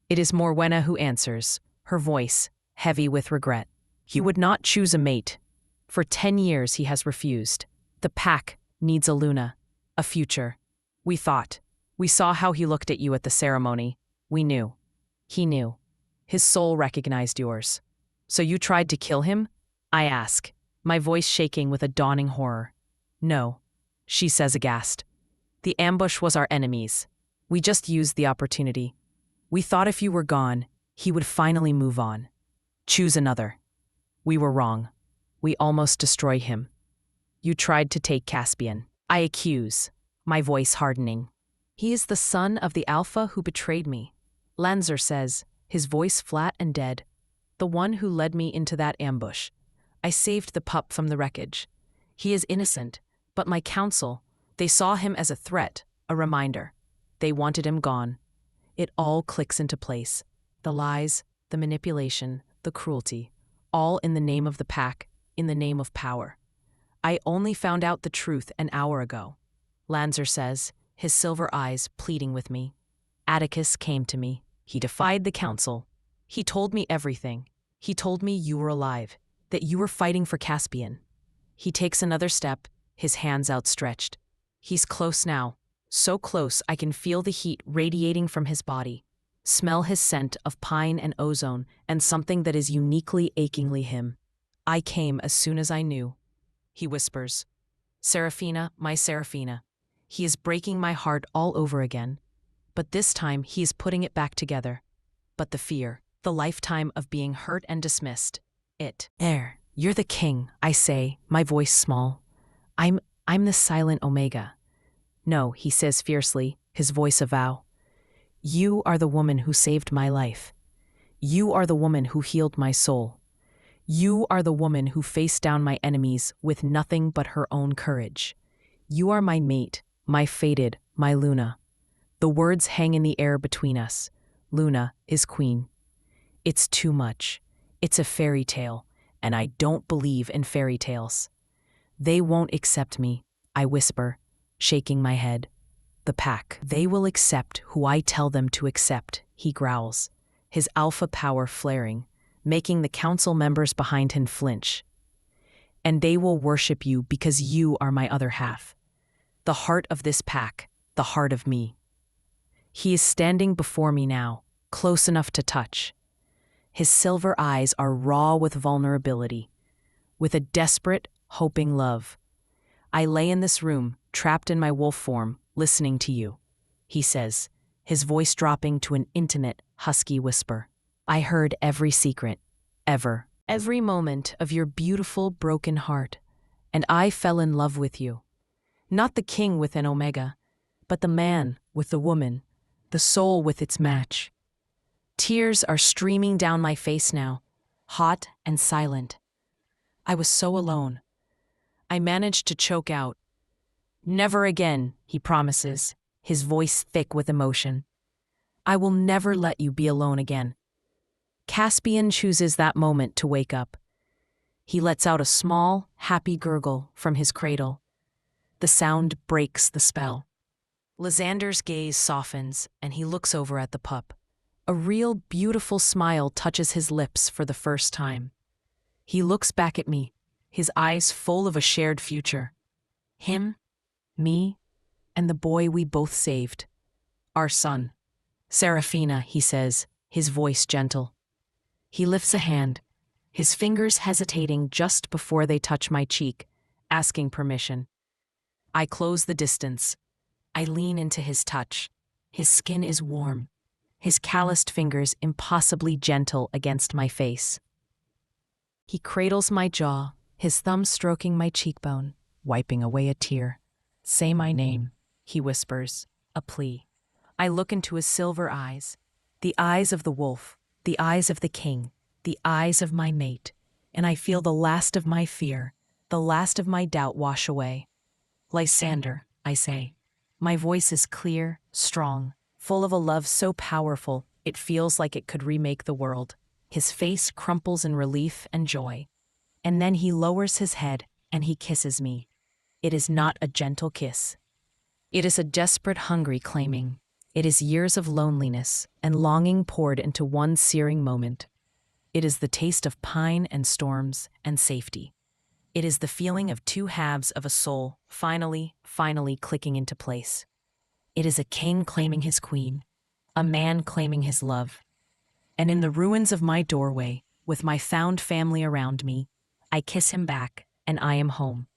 It is Morwenna who answers, her voice heavy with regret. He would not choose a mate. For 10 years he has refused. The pack needs a Luna, a future. We thought. We saw how he looked at you at the ceremony. We knew. He knew. His soul recognized yours. So you tried to kill him? I ask, my voice shaking with a dawning horror. No, she says aghast. The ambush was our enemy's. We just used the opportunity. We thought if you were gone, he would finally move on. Choose another. We were wrong. We almost destroyed him. You tried to take Caspian. I accuse, my voice hardening. He is the son of the Alpha who betrayed me. Lanzer says, his voice flat and dead. The one who led me into that ambush. I saved the pup from the wreckage. He is innocent, but my council, they saw him as a threat, a reminder. They wanted him gone. It all clicks into place. The lies, the manipulation, the cruelty, all in the name of the pack, in the name of power. I only found out the truth an hour ago. Lanzer says, his silver eyes pleading with me. Atticus came to me. He defied the council. He told me everything. He told me you were alive, that you were fighting for Caspian. He takes another step, his hands outstretched. He's close now, so close I can feel the heat radiating from his body, smell his scent of pine and ozone and something that is uniquely achingly him. I came as soon as I knew. He whispers, Serafina, my Serafina. He is breaking my heart all over again. But this time he is putting it back together. But the fear, the lifetime of being hurt and dismissed, you're the king, I say, my voice small. I'm the silent Omega. No, he says fiercely, his voice a vow. You are the woman who saved my life. You are the woman who healed my soul. You are the woman who faced down my enemies with nothing but her own courage. You are my mate, my fated, my Luna. The words hang in the air between us. Luna is queen. It's too much. It's a fairy tale, and I don't believe in fairy tales. They won't accept me, I whisper, shaking my head. The pack, they will accept who I tell them to accept, he growls, his alpha power flaring, making the council members behind him flinch. And they will worship you because you are my other half. The heart of this pack, the heart of me. He is standing before me now, close enough to touch. His silver eyes are raw with vulnerability, with a desperate, hoping love. I lay in this room, trapped in my wolf form, listening to you, he says, his voice dropping to an intimate, husky whisper. I heard every secret, every moment of your beautiful, broken heart, and I fell in love with you. Not the king with an omega, but the man with the woman, the soul with its match. Tears are streaming down my face now, hot and silent. I was so alone. I managed to choke out. Never again, he promises, his voice thick with emotion. I will never let you be alone again. Caspian chooses that moment to wake up. He lets out a small, happy gurgle from his cradle. The sound breaks the spell. Lysander's gaze softens, and he looks over at the pup. A real beautiful smile touches his lips for the first time. He looks back at me, his eyes full of a shared future. Him, me, and the boy we both saved. Our son. Serafina, he says, his voice gentle. He lifts a hand, his fingers hesitating just before they touch my cheek, asking permission. I close the distance. I lean into his touch. His skin is warm, his calloused fingers impossibly gentle against my face. He cradles my jaw, his thumb stroking my cheekbone, wiping away a tear. Say my name, he whispers, a plea. I look into his silver eyes, the eyes of the wolf, the eyes of the king, the eyes of my mate, and I feel the last of my fear, the last of my doubt wash away. Lysander, I say. My voice is clear, strong, full of a love so powerful it feels like it could remake the world. His face crumples in relief and joy. And then he lowers his head and he kisses me. It is not a gentle kiss. It is a desperate, hungry claiming. It is years of loneliness and longing poured into one searing moment. It is the taste of pine and storms and safety. It is the feeling of two halves of a soul finally clicking into place. It is a king claiming his queen, a man claiming his love. And in the ruins of my doorway, with my found family around me, I kiss him back, and I am home.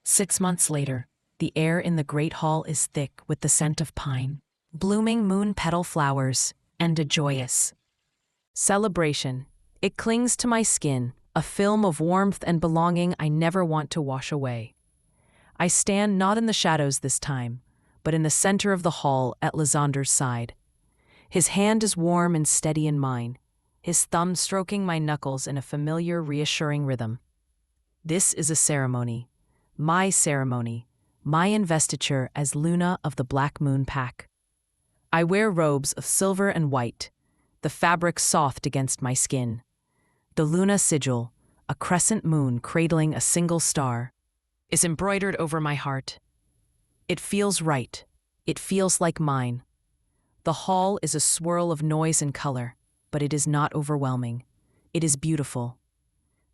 6 months later, the air in the great hall is thick with the scent of pine, blooming moon petal flowers, and a joyous celebration. It clings to my skin, a film of warmth and belonging I never want to wash away. I stand not in the shadows this time, but in the center of the hall at Lysander's side. His hand is warm and steady in mine, his thumb stroking my knuckles in a familiar, reassuring rhythm. This is a ceremony, my investiture as Luna of the Black Moon Pack. I wear robes of silver and white, the fabric soft against my skin. The Luna sigil, a crescent moon cradling a single star, is embroidered over my heart. It feels right. It feels like mine. The hall is a swirl of noise and color, but it is not overwhelming. It is beautiful.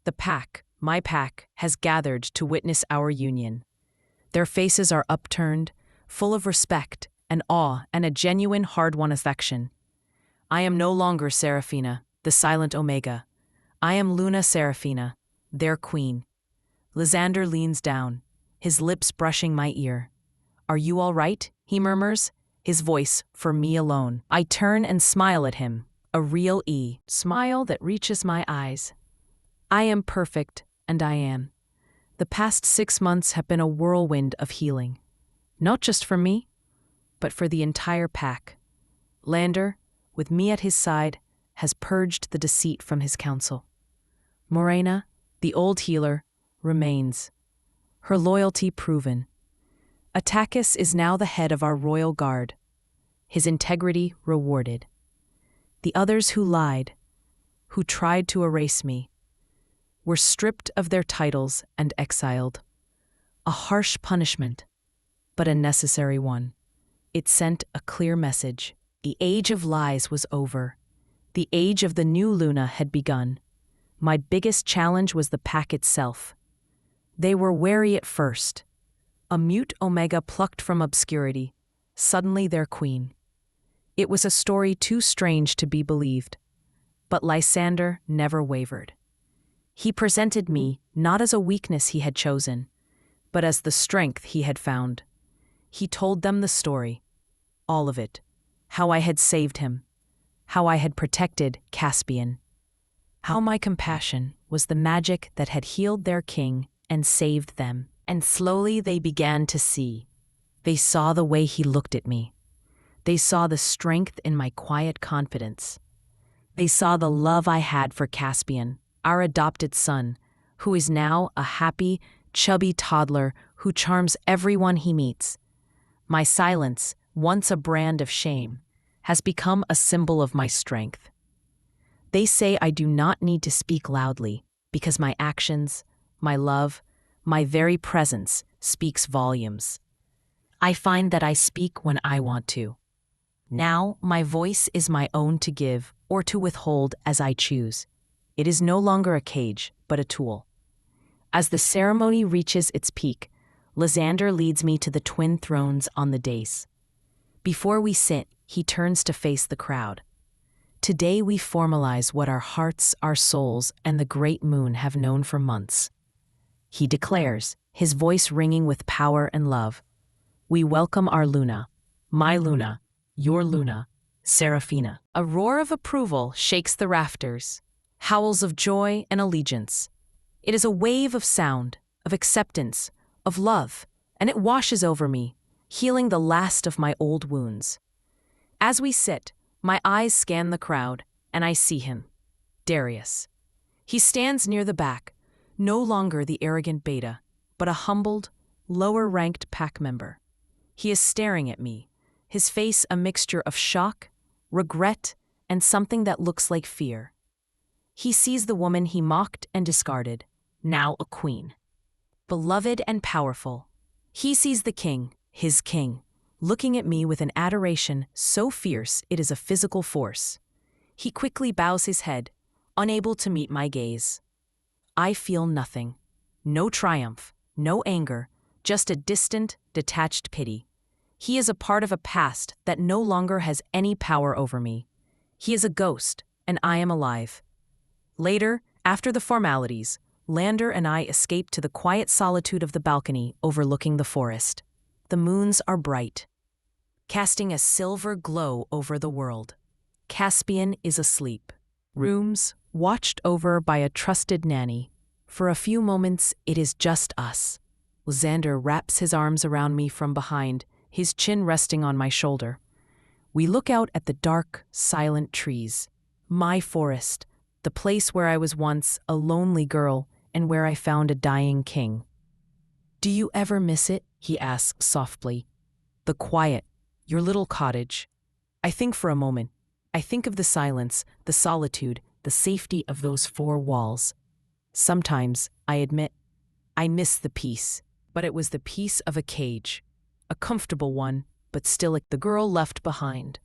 The pack, my pack, has gathered to witness our union. Their faces are upturned, full of respect and awe and a genuine hard-won affection. I am no longer Serafina, the silent Omega. I am Luna Serafina, their queen. Lysander leans down, his lips brushing my ear. Are you all right? He murmurs, his voice for me alone. I turn and smile at him, a real smile that reaches my eyes. I am perfect, and I am. The past 6 months have been a whirlwind of healing. Not just for me, but for the entire pack. Lander, with me at his side, has purged the deceit from his counsel. Morena, the old healer, remains, her loyalty proven. Attakis is now the head of our royal guard, his integrity rewarded. The others who lied, who tried to erase me, were stripped of their titles and exiled. A harsh punishment, but a necessary one. It sent a clear message. The age of lies was over. The age of the new Luna had begun. My biggest challenge was the pack itself. They were wary at first. A mute Omega plucked from obscurity, suddenly their queen. It was a story too strange to be believed. But Lysander never wavered. He presented me not as a weakness he had chosen, but as the strength he had found. He told them the story, all of it, how I had saved him, how I had protected Caspian, how my compassion was the magic that had healed their king and saved them. And slowly they began to see. They saw the way he looked at me. They saw the strength in my quiet confidence. They saw the love I had for Caspian, our adopted son, who is now a happy, chubby toddler who charms everyone he meets. My silence, once a brand of shame, has become a symbol of my strength. They say I do not need to speak loudly because my actions, my love, my very presence speaks volumes. I find that I speak when I want to. Now, my voice is my own to give or to withhold as I choose. It is no longer a cage, but a tool. As the ceremony reaches its peak, Lysander leads me to the twin thrones on the dais. Before we sit, he turns to face the crowd. Today we formalize what our hearts, our souls, and the great moon have known for months. He declares, his voice ringing with power and love. We welcome our Luna, my Luna, your Luna, Seraphina. A roar of approval shakes the rafters, howls of joy and allegiance. It is a wave of sound, of acceptance, of love, and it washes over me, healing the last of my old wounds. As we sit, my eyes scan the crowd, and I see him, Darius. He stands near the back, no longer the arrogant beta, but a humbled, lower-ranked pack member. He is staring at me, his face a mixture of shock, regret, and something that looks like fear. He sees the woman he mocked and discarded, now a queen. Beloved and powerful. He sees the king, his king, looking at me with an adoration so fierce it is a physical force. He quickly bows his head, unable to meet my gaze. I feel nothing. No triumph, no anger, just a distant, detached pity. He is a part of a past that no longer has any power over me. He is a ghost, and I am alive. Later, after the formalities, Lander and I escape to the quiet solitude of the balcony overlooking the forest. The moons are bright, casting a silver glow over the world. Caspian is asleep. Rooms watched over by a trusted nanny. For a few moments, it is just us. Lysander wraps his arms around me from behind, his chin resting on my shoulder. We look out at the dark, silent trees. My forest, the place where I was once a lonely girl and where I found a dying king. Do you ever miss it? He asks softly. The quiet, your little cottage. I think for a moment. I think of the silence, the solitude, the safety of those four walls. Sometimes, I admit, I miss the peace, but it was the peace of a cage. A comfortable one, but still the girl left behind.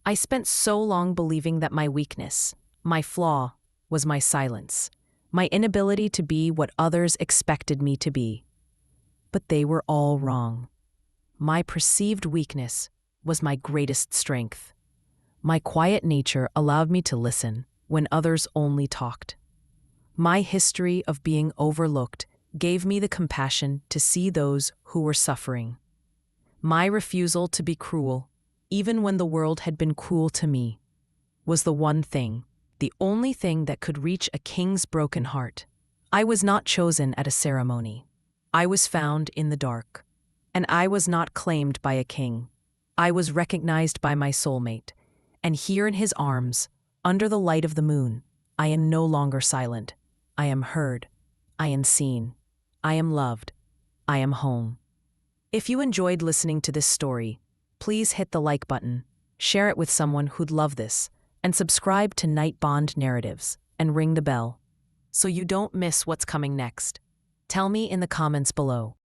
I spent so long believing that my weakness, my flaw, was my silence, my inability to be what others expected me to be. But they were all wrong. My perceived weakness was my greatest strength. My quiet nature allowed me to listen when others only talked. My history of being overlooked gave me the compassion to see those who were suffering. My refusal to be cruel, even when the world had been cruel to me, was the one thing, the only thing that could reach a king's broken heart. I was not chosen at a ceremony. I was found in the dark. And I was not claimed by a king. I was recognized by my soulmate. And here in his arms, under the light of the moon, I am no longer silent. I am heard. I am seen. I am loved. I am home. If you enjoyed listening to this story, please hit the like button, share it with someone who'd love this, and subscribe to Nightbond Narratives and ring the bell so you don't miss what's coming next. Tell me in the comments below.